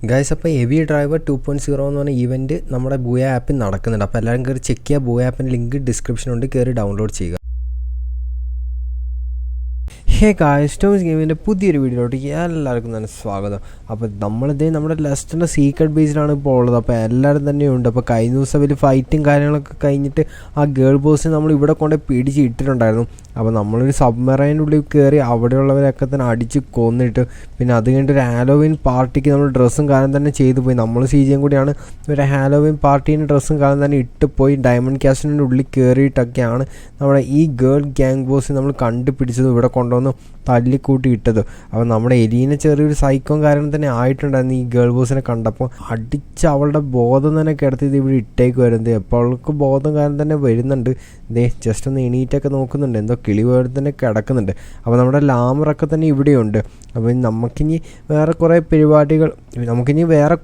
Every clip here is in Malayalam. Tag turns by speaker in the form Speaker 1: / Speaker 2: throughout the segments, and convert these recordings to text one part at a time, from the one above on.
Speaker 1: ഗൈസ്, അപ്പോൾ ഹെവി ഡ്രൈവർ 2.0 എന്ന് പറഞ്ഞ ഇവൻറ്റ് നമ്മുടെ ബൂയ ആപ്പിൽ നടക്കുന്നുണ്ട്. അപ്പോൾ എല്ലാവരും കയറി ചെക്ക് ചെയ്യുക. ബൂയ ആപ്പിൻ്റെ ലിങ്ക് ഡിസ്ക്രിപ്ഷനുണ്ട്, കയറി ഡൗൺലോഡ് ചെയ്യുക. ഹേ ഗായ്സ്, സ്റ്റോംസ് ഗെയിമിൻ്റെ പുതിയൊരു വീഡിയോയിലോട്ട് എല്ലാവർക്കും തന്നെ സ്വാഗതം. അപ്പോൾ നമ്മുടെ ലെസ്റ്ററിൻ്റെ സീക്രട്ട് ബേസിലാണ് ഇപ്പോൾ ഉള്ളത്. അപ്പോൾ എല്ലാവരും തന്നെയുണ്ട്. അപ്പോൾ കഴിഞ്ഞ ദിവസം വലിയ ഫൈറ്റും കാര്യങ്ങളൊക്കെ കഴിഞ്ഞിട്ട് ആ ഗേൾ ബോസിനെ നമ്മൾ ഇവിടെ കൊണ്ട് പിടിച്ച് ഇട്ടിട്ടുണ്ടായിരുന്നു. അപ്പോൾ നമ്മളൊരു സബ്മറൈൻ്റെ ഉള്ളിൽ കയറി അവിടെയുള്ളവരൊക്കെ തന്നെ അടിച്ച് കൊന്നിട്ട് പിന്നെ അത് കഴിഞ്ഞിട്ട് ഒരു ഹാലോവിൻ പാർട്ടിക്ക് നമ്മൾ ഡ്രസ്സും കാലം തന്നെ ചെയ്തു പോയി. നമ്മൾ CJയും കൂടിയാണ് ഒരു ഹാലോവിൻ പാർട്ടീൻ്റെ ഡ്രസ്സും കാലം തന്നെ ഇട്ട് പോയി ഡയമണ്ട് ക്യാസ്റ്റിൻ്റെ ഉള്ളിൽ കയറിയിട്ടൊക്കെയാണ് നമ്മുടെ ഈ ഗേൾ ഗ്യാങ് ബോസ് നമ്മൾ കണ്ടുപിടിച്ചത്, ഇവിടെ കൊണ്ടുവന്ന് തല്ലിക്കൂട്ടി ഇട്ടത്. അപ്പോൾ നമ്മുടെ എലീനെ ചെറിയൊരു സൈക്കോം കാരണം തന്നെ ആയിട്ടുണ്ടായിരുന്നു ഈ ഗേൾ ബോസിനെ കണ്ടപ്പോൾ. അടിച്ച് അവളുടെ ബോധം തന്നെ കിടത്തിയത് ഇവിടെ ഇട്ടേക്ക് വരുന്നത്. അപ്പോൾ അവൾക്ക് ബോധം കാരണം തന്നെ വരുന്നുണ്ട്. ജസ്റ്റ് ഒന്ന് എണീറ്റൊക്കെ നോക്കുന്നുണ്ട്, എന്തോ കിളി പോലെ തന്നെ കിടക്കുന്നുണ്ട്. അപ്പോൾ നമ്മുടെ ലാമറൊക്കെ തന്നെ ഇവിടെയുണ്ട്. അപ്പോൾ നമുക്കിനി വേറെ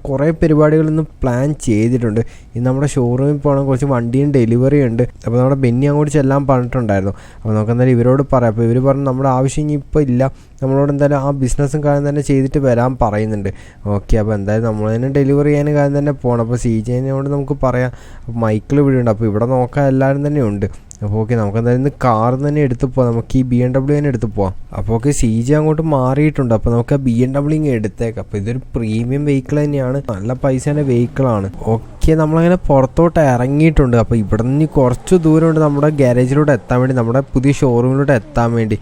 Speaker 1: കുറേ പരിപാടികൾ ഇന്ന് പ്ലാൻ ചെയ്തിട്ടുണ്ട്. ഇന്ന് നമ്മുടെ ഷോറൂമിൽ പോകണം, കുറച്ച് വണ്ടിയും ഡെലിവറി ഉണ്ട്. അപ്പോൾ നമ്മുടെ ബെന്നി അങ്ങോട്ട് ചെല്ലാൻ പറഞ്ഞിട്ടുണ്ടായിരുന്നു. അപ്പോൾ നമുക്ക് എന്തായാലും ഇവരോട് പറയാം. അപ്പോൾ ഇവർ പറഞ്ഞു നമ്മുടെ ആവശ്യം ഇനി ഇപ്പോൾ ഇല്ല, നമ്മളോട് എന്തായാലും ആ ബിസിനസ്സും കാര്യം തന്നെ ചെയ്തിട്ട് വരാൻ പറയുന്നുണ്ട്. ഓക്കെ, അപ്പോൾ എന്തായാലും നമ്മൾ തന്നെ ഡെലിവറി ചെയ്യാൻ കാര്യം തന്നെ പോകണം. അപ്പോൾ CJനോട് നമുക്ക് പറയാം. അപ്പോൾ മൈക്കിൾ ഇവിടെ ഉണ്ട്. അപ്പോൾ ഇവിടെ നോക്കാൻ എല്ലാവരും തന്നെ ഉണ്ട്. അപ്പോൾ ഓക്കെ, നമുക്ക് എന്തായാലും ഇന്ന് കാറിൽ തന്നെ എടുത്ത് പോകാം. നമുക്ക് ഈ BMW തന്നെ എടുത്ത് പോകാം. അപ്പോൾ ഓക്കെ, CJ അങ്ങോട്ട് മാറിയിട്ടുണ്ട്. അപ്പോൾ നമുക്ക് ആ BMW എടുത്തേക്കാം. അപ്പോൾ ഇതൊരു പ്രീമിയം വെഹിക്കിൾ തന്നെയാണ്, നല്ല പൈസേൻ്റെ വെഹിക്കിളാണ്. ഓക്കെ, നമ്മളങ്ങനെ പുറത്തോട്ട് ഇറങ്ങിയിട്ടുണ്ട്. അപ്പോൾ ഇവിടെ നിന്ന് കുറച്ച് ദൂരമുണ്ട് നമ്മുടെ ഗാരേജിലൂടെ എത്താൻ വേണ്ടി, നമ്മുടെ പുതിയ ഷോറൂമിലൂടെ എത്താൻ വേണ്ടി.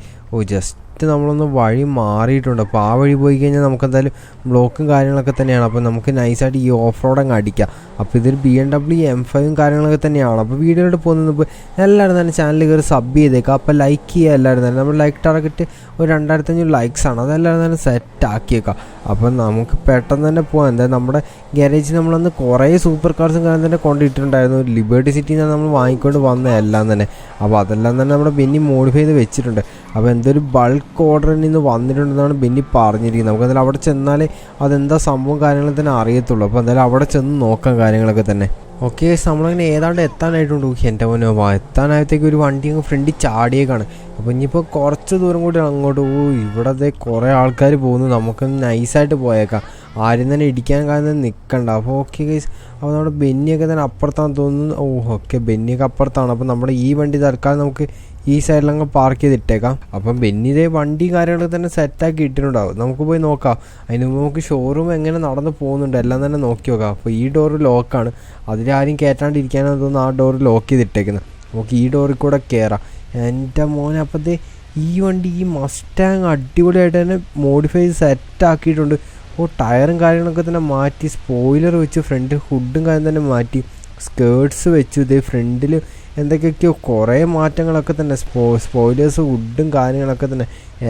Speaker 1: ജസ്റ്റ് നമ്മളൊന്ന് വഴി മാറിയിട്ടുണ്ട്. അപ്പോൾ ആ വഴി പോയി കഴിഞ്ഞാൽ നമുക്ക് എന്തായാലും ബ്ലോക്കും കാര്യങ്ങളൊക്കെ തന്നെയാണ്. അപ്പോൾ നമുക്ക് നൈസായിട്ട് ഈ ഓഫ് റോഡ് അങ്ങ് അടിക്കാം. അപ്പോൾ ഇതൊരു BMW M5 കാര്യങ്ങളൊക്കെ തന്നെയാണ്. അപ്പോൾ വീഡിയോയിലോട്ട് പോകുന്നത് എല്ലാവരും തന്നെ ചാനൽ കയറി സബ് ചെയ്തേക്കാം. അപ്പോൾ ലൈക്ക് ചെയ്യുക എല്ലാവരും തന്നെ. നമ്മൾ ലൈക്ക് ടാർഗറ്റ് ഒരു 2500 ലൈക്സാണ്, അതെല്ലാവരും തന്നെ സെറ്റ് ആക്കിയേക്കാം. അപ്പോൾ നമുക്ക് പെട്ടെന്ന് തന്നെ പോകാം. എന്തായാലും നമ്മുടെ ഗാരേജിൽ നമ്മളന്ന് കുറേ സൂപ്പർ കാർസും കാര്യം തന്നെ കൊണ്ടിട്ടുണ്ടായിരുന്നു. ലിബർട്ടി സിറ്റിയിൽ നിന്ന് നമ്മൾ വാങ്ങിക്കൊണ്ട് വന്ന എല്ലാം തന്നെ. അപ്പോൾ അതെല്ലാം തന്നെ നമ്മുടെ ബെന്നി മോഡിഫൈ ചെയ്ത് വെച്ചിട്ടുണ്ട്. അപ്പോൾ എന്തൊരു ബൾക്ക് ഓർഡറിൽ നിന്ന് വന്നിട്ടുണ്ടെന്നാണ് ബെന്നി പറഞ്ഞിരിക്കുന്നത്. നമുക്ക് എന്തായാലും അവിടെ ചെന്നാലേ അതെന്താ സംഭവം കാര്യങ്ങൾ തന്നെ അറിയത്തുള്ളൂ. അപ്പോൾ എന്തായാലും അവിടെ ചെന്ന് നോക്കാം കാര്യങ്ങളൊക്കെ തന്നെ. ഓക്കെ, നമ്മളങ്ങനെ ഏതാണ്ട് എത്താനായിട്ടുണ്ട്. എൻ്റെ മോനോ, എത്താനായത്തേക്ക് ഒരു വണ്ടി അങ്ങ് ഫ്രണ്ടിൽ ചാടിയേക്കാണ്. അപ്പോൾ ഇനിയിപ്പോൾ കുറച്ച് ദൂരം കൂടി അങ്ങോട്ട് ഇവിടെ കുറേ ആൾക്കാർ പോകുന്നു. നമുക്കൊന്ന് നൈസായിട്ട് പോയേക്കാം, ആരും തന്നെ ഇടിക്കാൻ കാരണം നിൽക്കണ്ട. അപ്പോൾ ഓക്കെ ഗൈസ്, അപ്പോൾ നമ്മുടെ ബെന്നിയൊക്കെ തന്നെ അപ്പുറത്താണെന്ന് തോന്നുന്നു. ഓക്കെ, ബെന്നിയൊക്കെ അപ്പുറത്താണ്. അപ്പോൾ നമ്മുടെ ഈ വണ്ടി തൽക്കാലം നമുക്ക് ഈ സൈഡിലങ്ങ് പാർക്ക് ചെയ്തിട്ടേക്കാം. അപ്പം ബെന്നിതേ വണ്ടി കാര്യങ്ങളൊക്കെ തന്നെ സെറ്റാക്കി ഇട്ടിട്ടുണ്ടാവും. നമുക്ക് പോയി നോക്കാം. അതിന് മുമ്പ് നമുക്ക് ഷോറൂം എങ്ങനെ നടന്ന് പോകുന്നുണ്ട് എല്ലാം തന്നെ നോക്കി നോക്കാം. അപ്പോൾ ഈ ഡോറ് ലോക്കാണ്, അതിലാരും കയറ്റാണ്ടിരിക്കാനാണെന്ന് തോന്നുന്നു ആ ഡോറ് ലോക്ക് ചെയ്തിട്ടേക്കുന്നത്. നമുക്ക് ഈ ഡോറിൽ കൂടെ കയറാം. എൻ്റെ മോനെ, അപ്പോഴത്തെ ഈ വണ്ടി ഈ മസ്റ്റാങ് അടിപൊളിയായിട്ട് തന്നെ മോഡിഫൈ ചെയ്ത് സെറ്റാക്കിയിട്ടുണ്ട്. ടയറും കാര്യങ്ങളൊക്കെ തന്നെ മാറ്റി, സ്പോയിലർ വെച്ച്, ഫ്രണ്ട് ഹുഡും കാര്യം തന്നെ മാറ്റി, സ്കേർട്സ് വെച്ചു. ഇതേ ഫ്രണ്ടിൽ എന്തൊക്കെയൊക്കെയോ കുറേ മാറ്റങ്ങളൊക്കെ തന്നെ, സ്പോയിലേഴ്സ് ഹുഡും കാര്യങ്ങളൊക്കെ തന്നെ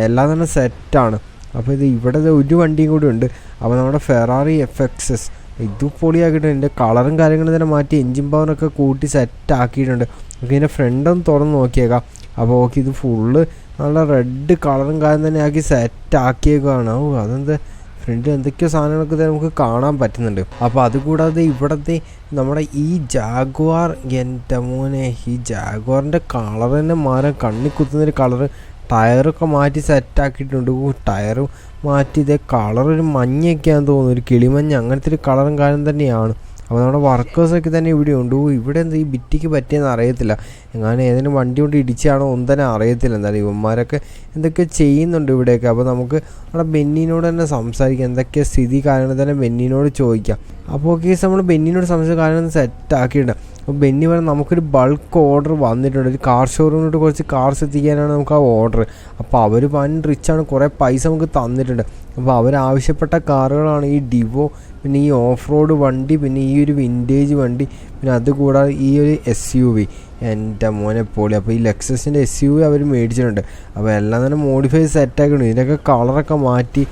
Speaker 1: എല്ലാം തന്നെ സെറ്റാണ്. അപ്പോൾ ഇത് ഇവിടെ ഒരു വണ്ടിയും കൂടി ഉണ്ട്. അപ്പോൾ നമ്മുടെ ഫെറാറി FXS ഇത് പൊളിയാക്കിയിട്ടുണ്ട്. ഇതിൻ്റെ കളറും കാര്യങ്ങളും തന്നെ മാറ്റി, എൻജിൻ പവറൊക്കെ കൂട്ടി സെറ്റാക്കിയിട്ടുണ്ട്. നമുക്ക് ഇതിൻ്റെ ഫ്രണ്ടൊന്ന് തുറന്ന് നോക്കിയേക്കാം. അപ്പോൾ ഓക്കെ, ഇത് ഫുള്ള് നല്ല റെഡ് കളറും കാര്യം തന്നെ ആക്കി സെറ്റാക്കിയേക്കാണ്. അതെന്താ ഫ്രണ്ടിൽ എന്തൊക്കെയോ സാധനങ്ങളൊക്കെ നമുക്ക് കാണാൻ പറ്റുന്നുണ്ട്. അപ്പോൾ അതുകൂടാതെ ഇവിടുത്തെ നമ്മുടെ ഈ ജാഗ്വാർ, എൻ്റെ മോനെ, ഈ ജാഗ്വാറിൻ്റെ കളർ തന്നെ മാറാൻ കണ്ണി കുത്തുന്നൊരു കളറ്. ടയറൊക്കെ മാറ്റി സെറ്റാക്കിയിട്ടുണ്ട്. ടയറ് മാറ്റി ഇതേ കളറൊരു മഞ്ഞയൊക്കെയാണെന്ന് തോന്നുന്നു, ഒരു കിളിമഞ്ഞ് അങ്ങനത്തെ ഒരു കളറും കാര്യം തന്നെയാണ്. അപ്പോൾ നമ്മുടെ വർക്കേഴ്സൊക്കെ തന്നെ ഇവിടെ ഉണ്ട്. ഇവിടെ എന്താ ഈ ബിറ്റിക്ക് പറ്റിയെന്ന് അറിയത്തില്ല, എങ്ങനെ ഏതെങ്കിലും വണ്ടി കൊണ്ട് ഇടിച്ചാണോ ഒന്നും തന്നെ അറിയത്തില്ല. എന്തായാലും ഇവന്മാരൊക്കെ എന്തൊക്കെ ചെയ്യുന്നുണ്ട് ഇവിടെയൊക്കെ. അപ്പോൾ നമുക്ക് നമ്മുടെ ബെന്നിനോട് തന്നെ സംസാരിക്കാം, എന്തൊക്കെ സ്ഥിതി കാര്യങ്ങൾ തന്നെ ബെന്നിനോട് ചോദിക്കാം. അപ്പോൾ കേസ് നമ്മൾ ബെന്നിനോട് സംസാരിച്ച കാര്യങ്ങൾ സെറ്റാക്കിയിട്ടുണ്ട്. അപ്പോൾ ബെന്നി പറഞ്ഞാൽ നമുക്കൊരു ബൾക്ക് ഓർഡർ വന്നിട്ടുണ്ട്. ഒരു കാർ ഷോറൂമിലോട്ട് കുറച്ച് കാർസ് എത്തിക്കാനാണ് നമുക്ക് ആ ഓർഡർ. അപ്പോൾ അവർ വൻ റിച്ചാണ്, കുറേ പൈസ നമുക്ക് തന്നിട്ടുണ്ട്. അപ്പോൾ അവരാവശ്യപ്പെട്ട കാറുകളാണ് ഈ ഡിവോ, പിന്നെ ഈ ഓഫ് റോഡ് വണ്ടി, പിന്നെ ഈ ഒരു വിൻറ്റേജ് വണ്ടി, പിന്നെ അതുകൂടാതെ ഈ ഒരു SUV. എൻ്റെ മോനെ പൊളി. അപ്പോൾ ഈ ലെക്സസിൻ്റെ SUV അവർ മേടിച്ചിട്ടുണ്ട്. അപ്പോൾ എല്ലാം തന്നെ മോഡിഫൈ സെറ്റാക്കിയിട്ടുണ്ട്. ഇതിൻ്റെയൊക്കെ കളറൊക്കെ മാറ്റി,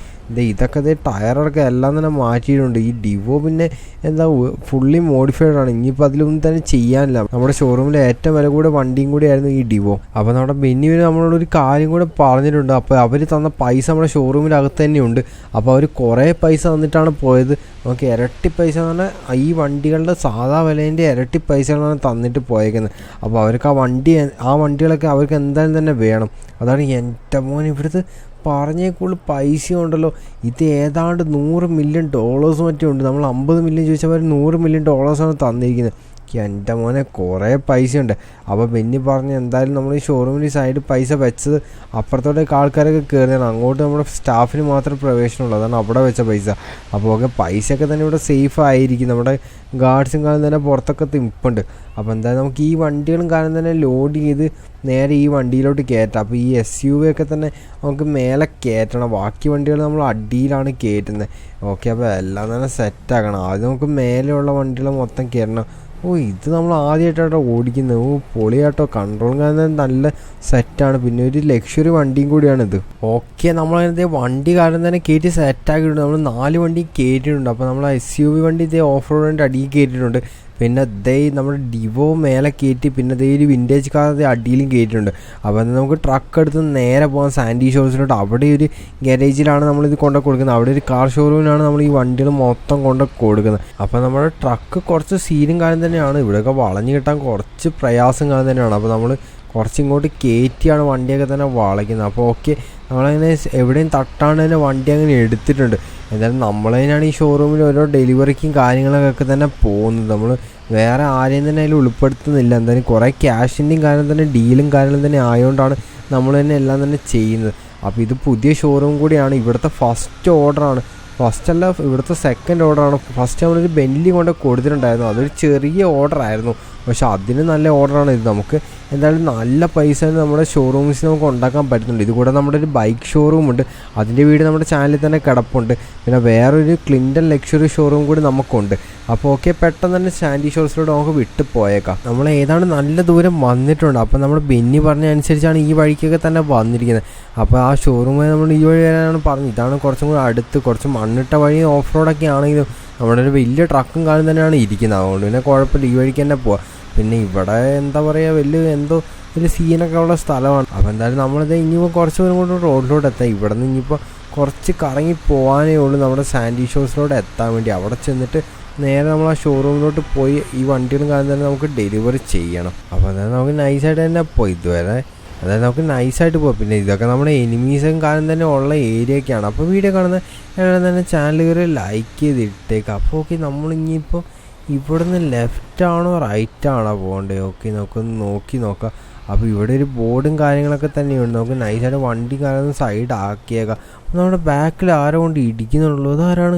Speaker 1: ഇതൊക്കെ ടയറൊക്കെ എല്ലാം തന്നെ മാറ്റിയിട്ടുണ്ട്. ഈ ഡിവോ പിന്നെ എന്താ ഫുള്ളി മോഡിഫൈഡ് ആണ്. ഇനിയിപ്പോൾ അതിലൊന്നും തന്നെ ചെയ്യാനില്ല. നമ്മുടെ ഷോറൂമിലെ ഏറ്റവും വില കൂടെ വണ്ടിയും കൂടെ ആയിരുന്നു ഈ ഡിവോ. അപ്പോൾ നമ്മുടെ ബെന്നിന് നമ്മളോടൊരു കാര്യം കൂടെ പറഞ്ഞിട്ടുണ്ട്. അപ്പോൾ അവർ തന്ന പൈസ നമ്മുടെ ഷോറൂമിനകത്ത് തന്നെയുണ്ട്. അപ്പോൾ അവർ കുറേ പൈസ തന്നിട്ടാണ് പോയത്. നമുക്ക് ഇരട്ടി പൈസ എന്ന് പറഞ്ഞാൽ ഈ വണ്ടികളുടെ സാധാ വിലേൻ്റെ ഇരട്ടി പൈസകളാണ് തന്നിട്ട് പോയേക്കുന്നത്. അപ്പോൾ അവർക്ക് ആ വണ്ടികളൊക്കെ അവർക്ക് എന്തായാലും തന്നെ വേണം. അതാണ് എൻ്റെ മോൻ, ഇവിടുത്തെ പറഞ്ഞേക്കുള്ള പൈസ ഉണ്ടല്ലോ, ഇത് ഏതാണ്ട് $100 മില്യൺ മറ്റേ ഉണ്ട്. നമ്മൾ 50 മില്യൺ ചോദിച്ചാൽ അവർ $100 മില്യൺ തന്നിരിക്കുന്നത്. എൻ്റെ മോനെ കുറേ പൈസ ഉണ്ട്. അപ്പോൾ ബെന്നി പറഞ്ഞ് എന്തായാലും നമ്മൾ ഈ ഷോറൂമിൽ സൈഡ് പൈസ വെച്ചത് അപ്പുറത്തോട്ടേക്ക് ആൾക്കാരൊക്കെ കയറിയാണ്, അങ്ങോട്ട് നമ്മുടെ സ്റ്റാഫിന് മാത്രം പ്രവേശനമുള്ളൂ, അതാണ് അവിടെ വെച്ച പൈസ. അപ്പോൾ ഓക്കെ, പൈസയൊക്കെ തന്നെ ഇവിടെ സേഫ് ആയിരിക്കും. നമ്മുടെ ഗാർഡ്സും കാലം തന്നെ പുറത്തൊക്കെ തിപ്പുണ്ട്. അപ്പോൾ എന്തായാലും നമുക്ക് ഈ വണ്ടികളും കാലം തന്നെ ലോഡ് ചെയ്ത് നേരെ ഈ വണ്ടിയിലോട്ട് കയറ്റാം. അപ്പോൾ ഈ SUV ഒക്കെ തന്നെ നമുക്ക് മേലെ കയറ്റണം, ബാക്കി വണ്ടികൾ നമ്മൾ അടിയിലാണ് കയറ്റുന്നത്. ഓക്കെ, അപ്പോൾ എല്ലാം തന്നെ സെറ്റാക്കണം. ആദ്യം നമുക്ക് മേലെയുള്ള വണ്ടികൾ മൊത്തം കയറണം. ഇത് നമ്മൾ ആദ്യമായിട്ടാട്ടോ ഓടിക്കുന്നത്. പൊളിയാട്ടോ, കൺട്രോളും കാരണം നല്ല സെറ്റാണ്. പിന്നെ ഒരു ലക്ഷറി വണ്ടിയും കൂടിയാണിത്. ഓക്കെ, നമ്മളതിനകത്ത് വണ്ടി കാരണം തന്നെ കയറ്റി സെറ്റാക്കിയിട്ടുണ്ട്. നമ്മൾ 4 വണ്ടി കയറ്റിയിട്ടുണ്ട്. അപ്പോൾ നമ്മൾ SUV വണ്ടി ഇതേ ഓഫ് റോഡ് വണ്ടി അടിയിൽ കയറ്റിയിട്ടുണ്ട്. പിന്നെ നമ്മുടെ ഡിവോ മേലെ കയറ്റി, പിന്നെ ഒരു വിൻറ്റേജ് കാർ അടിയിലും കയറ്റിയിട്ടുണ്ട്. അപ്പോൾ നമുക്ക് ട്രക്ക് എടുത്ത് നേരെ പോകാൻ സാൻഡി ഷോഴ്സിലോട്ട്. അവിടെ ഒരു ഗാരേജിലാണ് നമ്മളിത് കൊണ്ട് കൊടുക്കുന്നത്. അവിടെ ഒരു കാർ ഷോറൂമിലാണ് നമ്മൾ ഈ വണ്ടികൾ മൊത്തം കൊണ്ട് കൊടുക്കുന്നത്. അപ്പോൾ നമ്മുടെ ട്രക്ക് കുറച്ച് സീനും കാര്യം തന്നെയാണ്. ഇവിടെയൊക്കെ വളഞ്ഞു കിട്ടാൻ കുറച്ച് പ്രയാസം കാര്യം തന്നെയാണ്. അപ്പോൾ നമ്മൾ കുറച്ചിങ്ങോട്ട് കയറ്റിയാണ് വണ്ടിയൊക്കെ തന്നെ വളയ്ക്കുന്നത്. അപ്പോൾ ഓക്കെ, നമ്മളങ്ങനെ എവിടെയും തട്ടാണ്ട് തന്നെ വണ്ടി അങ്ങനെ എടുത്തിട്ടുണ്ട്. എന്തായാലും നമ്മളതിനാണ് ഈ ഷോറൂമിൽ ഓരോ ഡെലിവറിക്കും കാര്യങ്ങളൊക്കെ തന്നെ പോകുന്നത്. നമ്മൾ വേറെ ആരെയും തന്നെ അതിൽ ഉൾപ്പെടുത്തുന്നില്ല. എന്തായാലും കുറേ ക്യാഷിൻ്റെയും കാര്യം തന്നെ ഡീലും കാര്യങ്ങളും തന്നെ ആയതുകൊണ്ടാണ് നമ്മൾ തന്നെ എല്ലാം തന്നെ ചെയ്യുന്നത്. അപ്പോൾ ഇത് പുതിയ ഷോറൂം കൂടിയാണ്. ഇവിടുത്തെ ഫസ്റ്റ് ഓർഡറാണ്, ഫസ്റ്റല്ല ഇവിടുത്തെ സെക്കൻഡ് ഓർഡറാണ്. ഫസ്റ്റ് നമ്മളൊരു ബെന്നി കൊണ്ട് കൊടുത്തിട്ടുണ്ടായിരുന്നു, അതൊരു ചെറിയ ഓർഡറായിരുന്നു. പക്ഷെ അതിന് നല്ല ഓർഡറാണ് ഇത്. നമുക്ക് എന്തായാലും നല്ല പൈസ നമ്മുടെ ഷോറൂംസിൽ നമുക്ക് ഉണ്ടാക്കാൻ പറ്റുന്നുണ്ട്. ഇതുകൂടെ നമ്മുടെ ഒരു ബൈക്ക് ഷോറൂമുണ്ട്, അതിൻ്റെ വീട് നമ്മുടെ ചാനലിൽ തന്നെ കിടപ്പുണ്ട്. പിന്നെ വേറൊരു ക്ലിൻറ്റൺ ലക്ഷറി ഷോറൂം കൂടി നമുക്കുണ്ട്. അപ്പോൾ ഓക്കെ, പെട്ടെന്ന് തന്നെ സാൻഡി ഷോഴ്സിലൂടെ നമുക്ക് വിട്ട് പോയേക്കാം. നമ്മൾ ഏതാണ്ട് നല്ല ദൂരം വന്നിട്ടുണ്ട്. അപ്പോൾ നമ്മൾ ബെന്നി പറഞ്ഞ അനുസരിച്ചാണ് ഈ വഴിക്കൊക്കെ തന്നെ വന്നിരിക്കുന്നത്. അപ്പോൾ ആ ഷോറൂമിൽ നമ്മൾ ഈ വഴി വരാനാണ് പറഞ്ഞത്. ഇതാണ് കുറച്ചും കൂടി അടുത്ത്, കുറച്ച് മണ്ണിട്ട വഴി ഓഫ് റോഡൊക്കെ ആണെങ്കിലും നമ്മുടെ ഒരു വലിയ ട്രക്കും കാലം തന്നെയാണ് ഇരിക്കുന്നത്. അതുകൊണ്ട് പിന്നെ കുഴപ്പമില്ല, ഈ വഴിക്ക് തന്നെ പോവാം. പിന്നെ ഇവിടെ എന്താ പറയുക, വലിയ എന്തോ ഒരു സീനൊക്കെ ഉള്ള സ്ഥലമാണ്. അപ്പോൾ എന്തായാലും നമ്മളിത് ഇനിയിപ്പോൾ കുറച്ച് പേരും കൊണ്ട് റോഡിലോട്ട് എത്താം. ഇവിടെ നിന്ന് ഇനിയിപ്പോൾ കുറച്ച് കറങ്ങി പോകാനേ ഉള്ളൂ നമ്മുടെ സാൻഡി ഷോഴ്സിലോട്ട് എത്താൻ വേണ്ടി. അവിടെ ചെന്നിട്ട് നേരെ നമ്മൾ ആ ഷോറൂമിലോട്ട് പോയി ഈ വണ്ടികളും കാര്യം തന്നെ നമുക്ക് ഡെലിവറി ചെയ്യണം. അപ്പോൾ അതായത് നമുക്ക് നൈസായിട്ട് തന്നെ പോയി ഇതുവരെ, അതായത് നമുക്ക് നൈസായിട്ട് പോകാം. പിന്നെ ഇതൊക്കെ നമ്മുടെ എനിമീസും കാര്യം തന്നെ ഉള്ള ഏരിയയൊക്കെയാണ്. അപ്പോൾ വീഡിയോ കാണുന്ന എല്ലാവരും തന്നെ ചാനൽ കയറി ലൈക്ക് ചെയ്തിട്ടേക്കാം. അപ്പോൾ ഓക്കെ, നമ്മളിനിയിപ്പോൾ ഇവിടെ നിന്ന് ലെഫ്റ്റാണോ റൈറ്റാണോ പോകേണ്ടത്? ഓക്കെ, നമുക്കൊന്ന് നോക്കി നോക്കാം. അപ്പോൾ ഇവിടെ ഒരു ബോർഡും കാര്യങ്ങളൊക്കെ തന്നെയുണ്ട്. നമുക്ക് നൈസായിട്ട് വണ്ടി കാര്യം സൈഡ് ആക്കിയേക്കാം. നമ്മുടെ ബാക്കിൽ ആരോ കൊണ്ട് ഇടിക്കുന്നുള്ളൂ. അതാരാണ്?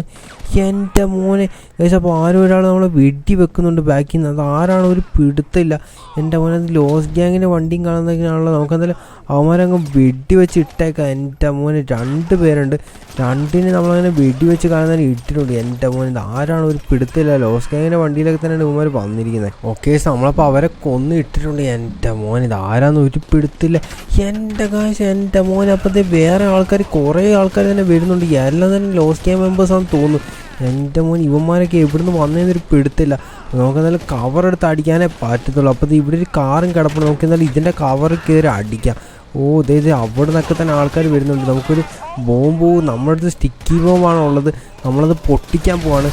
Speaker 1: എൻ്റെ മോനെ ഗൈസ്. അപ്പോൾ ആരോ ഒരാൾ നമ്മളെ വെടി വെക്കുന്നുണ്ട് ബാക്കിൽ നിന്ന്. അത് ആരാണ് ഒരു പിടുത്തില്ല. എൻ്റെ മോനെ, അത് ലോസ് ഗ്യാങ്ങിൻ്റെ വണ്ടിയും കാണുന്നതൊക്കെയാണല്ലോ. നമുക്കെന്തായാലും അവന്മാരങ്ങ് വെടി വെച്ച് ഇട്ടേക്കാം. എൻ്റെ മോനെ 2 പേരുണ്ട്. 2നെ നമ്മളങ്ങനെ വെടി വെച്ച് കാണുന്നതിന് ഇട്ടിട്ടുണ്ട്. എൻ്റെ മോനെ, ഇത് ആരാണ് ഒരു പിടുത്തില്ല. ലോസ് ഗ്യാങ്ങിൻ്റെ വണ്ടിയിലൊക്കെ തന്നെയാണ് ഇവന്മാർ വന്നിരിക്കുന്നത്. ഓക്കെ, നമ്മളപ്പോൾ അവരെ കൊന്ന് ഇട്ടിട്ടുണ്ട്. എൻ്റെ മോനെ, ഇത് ആരാന്ന് ഒരു പിടുത്തില്ല. എൻ്റെ കാശ്, എൻ്റെ മോനെ. അപ്പോഴത്തെ വേറെ ആൾക്കാർ, കുറേ ആൾക്കാർ തന്നെ വരുന്നുണ്ട്. എല്ലാം തന്നെ ലോസ് ഗ്യാങ് മെമ്പേഴ്സാണെന്ന് തോന്നുന്നു. എൻ്റെ മോൻ, ഇവന്മാരൊക്കെ എവിടുന്ന് വന്നതെന്നൊരു പിടുത്തില്ല. നമുക്ക് എന്തായാലും കവർ എടുത്ത് അടിക്കാനേ പറ്റത്തുള്ളൂ. അപ്പോൾ ഇവിടെ ഒരു കാറും കിടപ്പുണ്ട്. നമുക്ക് എന്തായാലും ഇതിൻ്റെ കവർ കയറി അടിക്കാം. ഇതേ അവിടെ നിന്നൊക്കെ തന്നെ ആൾക്കാർ വരുന്നുണ്ട്. നമുക്കൊരു ബോംബ്, നമ്മുടെ അടുത്ത് സ്റ്റിക്കി ബോംബാണ് ഉള്ളത്. നമ്മളത് പൊട്ടിക്കാൻ പോവാണ്.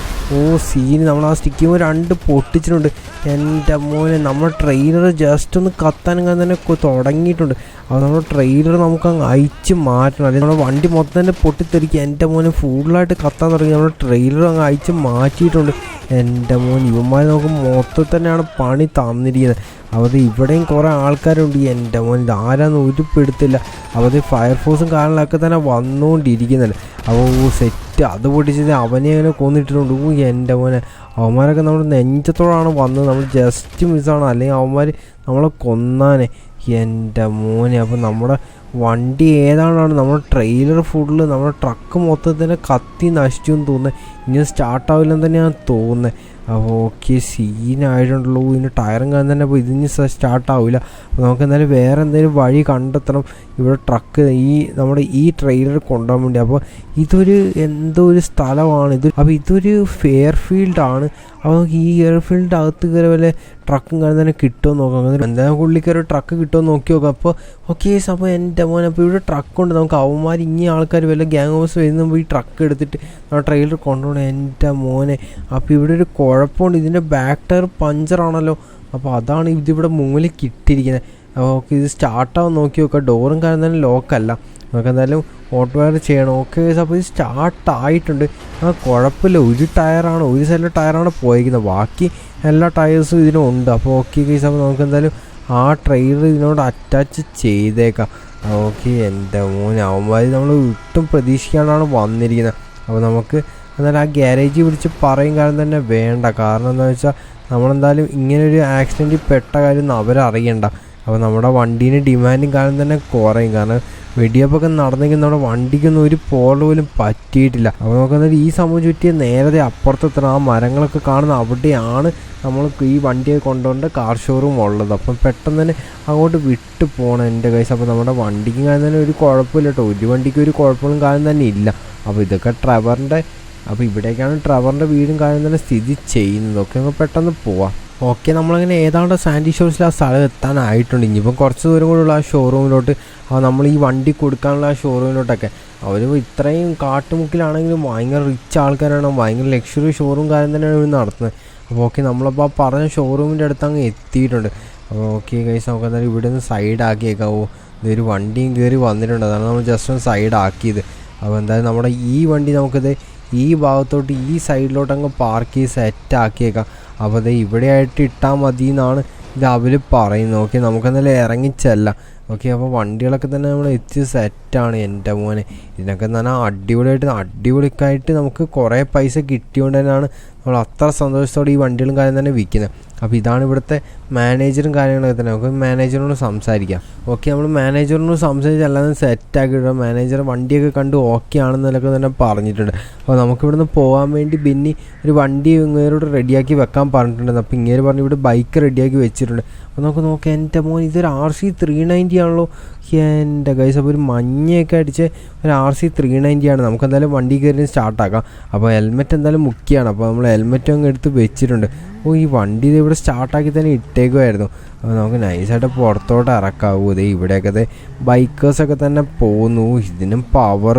Speaker 1: സീന്, നമ്മൾ ആ സ്റ്റിക്കി ബോംബ് 2 പൊട്ടിച്ചിട്ടുണ്ട്. എൻ്റെ മോനെ, നമ്മുടെ ട്രെയിലർ ജസ്റ്റ് ഒന്ന് കത്താനും തന്നെ തുടങ്ങിയിട്ടുണ്ട്. അപ്പോൾ നമ്മുടെ ട്രെയിലർ നമുക്കങ്ങ് അയച്ച് മാറ്റണം, അല്ലെങ്കിൽ നമ്മുടെ വണ്ടി മൊത്തം തന്നെ പൊട്ടിത്തെറിക്കുക. എൻ്റെ മോനെ, ഫുള്ളായിട്ട് കത്താൻ തുടങ്ങി. നമ്മുടെ ട്രെയിലർ അങ്ങ് അയച്ച് മാറ്റിയിട്ടുണ്ട്. എൻ്റെ മോൻ, ഇവന്മാർ നമുക്ക് മൊത്തത്തിൽ തന്നെയാണ് പണി തന്നിരിക്കുന്നത്. അപ്പോൾ ഇവിടെയും കുറേ ആൾക്കാരുണ്ട്. എൻ്റെ മോൻ, ഇത് ആരാന്ന് ഒരു പിടുത്തില്ല. അപ്പോൾ ഫയർഫോഴ്സും കാര്യങ്ങളൊക്കെ തന്നെ വന്നുകൊണ്ടിരിക്കുന്നുണ്ട്. അപ്പോൾ സെറ്റ്, അത് പൊട്ടിച്ചത് അവനെ അങ്ങനെ കൊന്നിട്ടിട്ടുണ്ട്. എൻ്റെ മോനെ, അവന്മാരൊക്കെ നമ്മുടെ നെഞ്ചത്തോടാണ് വന്നത്. നമ്മൾ ജസ്റ്റ് മിസ്സാണ്, അല്ലെങ്കിൽ അവന്മാർ നമ്മളെ കൊന്നാനെ. എൻ്റെ മോനെ, അപ്പോൾ നമ്മുടെ വണ്ടി ഏതാണ്ടാണ്, നമ്മുടെ ട്രെയിലർ ഫുള്ള്, നമ്മുടെ ട്രക്ക് മൊത്തത്തിൽ കത്തി നശിച്ചു എന്ന് തോന്നുന്നത്. ഇനി സ്റ്റാർട്ടാവില്ലെന്ന് തന്നെയാണ് തോന്നുന്നത്. അപ്പോൾ ഓക്കെ, സീനായിട്ടുണ്ടല്ലോ. ഇതിന് ടയറും കാണാൻ തന്നെ. അപ്പോൾ ഇതിന് സ്റ്റാർട്ടാവില്ല. അപ്പോൾ നമുക്ക് എന്തായാലും വേറെ എന്തെങ്കിലും വഴി കണ്ടെത്തണം. ഇവിടെ ട്രക്ക് നമ്മുടെ ഈ ട്രെയിലർ കൊണ്ടുപോകാൻ വേണ്ടി. അപ്പോൾ ഇതൊരു എന്തോ ഒരു സ്ഥലമാണ് ഇത്. അപ്പോൾ ഇതൊരു എയർഫീൽഡാണ്. അപ്പോൾ നമുക്ക് ഈ എയർഫീൽഡിൻ്റെ അകത്ത് കയറി വല്ല ട്രക്കും കാണാൻ തന്നെ കിട്ടുമോ നോക്കാം. എന്തായാലും ഉള്ളിൽ കയറി ട്രക്ക് കിട്ടുമോ നോക്കി നോക്കാം. അപ്പോൾ ഓക്കെ, അപ്പോൾ എൻ്റെ മോനെ, അപ്പോൾ ഇവിടെ ട്രക്കുണ്ട്. നമുക്ക് അവന്മാർ ഇനി ആൾക്കാർ വല്ല ഗ്യാങ് ഹൗസ് വരുമ്പോൾ ഈ ട്രക്ക് എടുത്തിട്ട് നമ്മുടെ ട്രെയിലർ കൊണ്ടുപോകണം. എൻ്റെ മോനെ, അപ്പോൾ ഇവിടെ ഒരു കുഴപ്പമുണ്ട്. ഇതിൻ്റെ ബാക്ക് ടയർ പഞ്ചറാണല്ലോ. അപ്പോൾ അതാണ് ഇതിവിടെ മുകളിൽ കിട്ടിയിരിക്കുന്നത്. അപ്പോൾ ഓക്കെ, ഇത് സ്റ്റാർട്ടാവാൻ നോക്കി നോക്കാം. ഡോറും കാരണം തന്നെ ലോക്കല്ല. നമുക്ക് എന്തായാലും ഓട്ടോ വയർ ചെയ്യണം. ഓക്കെ ഗൈസ്, അപ്പോൾ ഇത് സ്റ്റാർട്ടായിട്ടുണ്ട്. കുഴപ്പമില്ല, ഒരു ടയറാണ്, ഒരു സൈഡിലെ ടയറാണ് പോയിരിക്കുന്നത്, ബാക്കി എല്ലാ ടയേഴ്സും ഇതിനുണ്ട്. അപ്പോൾ ഓക്കെ ഗൈസ്, അപ്പോൾ നമുക്ക് എന്തായാലും ആ ട്രെയിലർ ഇതിനോട് അറ്റാച്ച് ചെയ്തേക്കാം. ഓക്കെ, എൻ്റെ മോനെ അവന്മാർ നമ്മൾ ഒട്ടും പ്രതീക്ഷിക്കാണ്ടാണ് വന്നിരിക്കുന്നത്. അപ്പോൾ നമുക്ക് എന്നാലും ആ ഗ്യാരേജിൽ വിളിച്ച് പറയും കാര്യം തന്നെ വേണ്ട. കാരണം എന്താണെന്ന് വെച്ചാൽ നമ്മളെന്തായാലും ഇങ്ങനൊരു ആക്സിഡൻറ്റിൽ പെട്ട കാര്യം അവരറിയണ്ട. അപ്പോൾ നമ്മുടെ വണ്ടീന് ഡിമാൻഡും കാര്യം തന്നെ കുറയും. കാരണം വെടിയപ്പൊക്കെ നടന്നെങ്കിൽ നമ്മുടെ വണ്ടിക്കൊന്നും ഒരു പോറൽ പോലും പറ്റിയിട്ടില്ല. അപ്പോൾ നമുക്കെന്തായാലും ഈ സംഭവം ചുറ്റിയ നേരത്തെ അപ്പുറത്തെത്തണം. ആ മരങ്ങളൊക്കെ കാണുന്ന അവിടെയാണ് നമ്മൾ ഈ വണ്ടിയെ കൊണ്ടുകൊണ്ട് കാർ ഷോറൂം ഉള്ളത്. അപ്പം പെട്ടെന്ന് തന്നെ അങ്ങോട്ട് വിട്ടു പോകണം എൻ്റെ കൈസ്. അപ്പോൾ നമ്മുടെ വണ്ടിക്കും കാര്യം തന്നെ ഒരു കുഴപ്പമില്ല കേട്ടോ, ഒരു വണ്ടിക്ക് ഒരു കുഴപ്പങ്ങളും കാര്യം തന്നെ ഇല്ല. അപ്പോൾ ഇതൊക്കെ ട്രെവറിൻ്റെ, അപ്പോൾ ഇവിടേക്കാണ് ട്രെവറിൻ്റെ വീടും കാര്യം തന്നെ സ്ഥിതി ചെയ്യുന്നത്. ഒക്കെ നമുക്ക് പെട്ടെന്ന് പോവാം. ഓക്കെ, നമ്മളങ്ങനെ ഏതാണ്ട് സാൻഡി ഷോഴ്സിൽ ആ സ്ഥലം എത്താനായിട്ടുണ്ട്. ഇനിയിപ്പം കുറച്ച് ദൂരം കൂടെയുള്ള ആ ഷോറൂമിലോട്ട്, നമ്മൾ ഈ വണ്ടി കൊടുക്കാനുള്ള ആ ഷോറൂമിലോട്ടൊക്കെ. അവർ ഇത്രയും കാട്ടുമുക്കിലാണെങ്കിലും ഭയങ്കര റിച്ച് ആൾക്കാരാണ്, ഭയങ്കര ലക്ഷറി ഷോറൂം കാര്യം തന്നെയാണ് ഇവർ നടത്തുന്നത്. അപ്പോൾ ഓക്കെ, നമ്മളപ്പോൾ ആ പറഞ്ഞ ഷോറൂമിൻ്റെ അടുത്ത് അങ്ങ് എത്തിയിട്ടുണ്ട്. അപ്പോൾ ഓക്കെ ഗൈസ്, നമുക്ക് എന്തായാലും ഇവിടെ നിന്ന് സൈഡാക്കിയേക്കാവോ. ഇതൊരു വണ്ടിയും കയറി വന്നിട്ടുണ്ട്, അതാണ് നമ്മൾ ജസ്റ്റ് ഒന്ന് സൈഡാക്കിയത്. അപ്പോൾ എന്തായാലും നമ്മുടെ ഈ വണ്ടി നമുക്കിത് ഈ ഭാഗത്തോട്ട് ഈ സൈഡിലോട്ട് അങ്ങ് പാർക്ക് ചെയ്ത് സെറ്റാക്കിയേക്കാം. അപ്പോൾ അത് ഇവിടെ ആയിട്ട് ഇട്ടാൽ മതി എന്നാണ് ഇത് അവർ പറയുന്നത്. ഓക്കെ, നമുക്കെന്തായാലും ഇറങ്ങിച്ചല്ല. ഓക്കെ, അപ്പോൾ വണ്ടികളൊക്കെ തന്നെ നമ്മൾ എത്തി സെറ്റാണ്. എൻ്റെ മോനെ, ഇതിനൊക്കെ തന്നെ അടിപൊളിക്കായിട്ട് നമുക്ക് കുറേ പൈസ കിട്ടിയോണ്ട് തന്നെയാണ് നമ്മൾ അത്ര സന്തോഷത്തോടെ ഈ വണ്ടികളും കാര്യം തന്നെ വിൽക്കുന്നത്. അപ്പോൾ ഇതാണ് ഇവിടുത്തെ മാനേജറും കാര്യങ്ങളൊക്കെ തന്നെ. നമുക്ക് മാനേജറിനോട് സംസാരിക്കാം. ഓക്കെ, നമ്മൾ മാനേജറിനോട് സംസാരിച്ച് എല്ലാവരും സെറ്റാക്കിയിട്ട് മാനേജർ വണ്ടിയൊക്കെ കണ്ട് ഓക്കെ ആണെന്നൊക്കെ തന്നെ പറഞ്ഞിട്ടുണ്ട്. അപ്പോൾ നമുക്കിവിടുന്ന് പോകാൻ വേണ്ടി ബെന്നി ഒരു വണ്ടി ഇങ്ങേരോട് റെഡിയാക്കി വെക്കാൻ പറഞ്ഞിട്ടുണ്ട്. അപ്പോൾ ഇങ്ങേര് പറഞ്ഞ് ഇവിടെ ബൈക്ക് റെഡിയാക്കി വെച്ചിട്ടുണ്ട്. അപ്പോൾ നമുക്ക് നോക്കാം, എൻ്റെ മോൻ ഇതൊരു RC 390 ആണല്ലോ എൻ്റെ ഗൈസ്. അപ്പോൾ ഒരു മഞ്ഞയൊക്കെ അടിച്ച് ഒരു RC 390 ആണ്. നമുക്ക് എന്തായാലും വണ്ടി കയറി സ്റ്റാർട്ടാക്കാം. അപ്പോൾ ഹെൽമെറ്റ് എന്തായാലും മുഖ്യമാണ്. അപ്പോൾ നമ്മൾ ഹെൽമെറ്റ് അങ്ങ് എടുത്ത് വെച്ചിട്ടുണ്ട്. ഈ വണ്ടി ഇവിടെ സ്റ്റാർട്ടാക്കി തന്നെ ഇട്ടേക്കുമായിരുന്നു. അപ്പോൾ നമുക്ക് നൈസായിട്ട് പുറത്തോട്ട് ഇറക്കാവൂ. ഇതേ ഇവിടെയൊക്കെ ബൈക്കേഴ്സൊക്കെ തന്നെ പോകുന്നു. ഇതിനും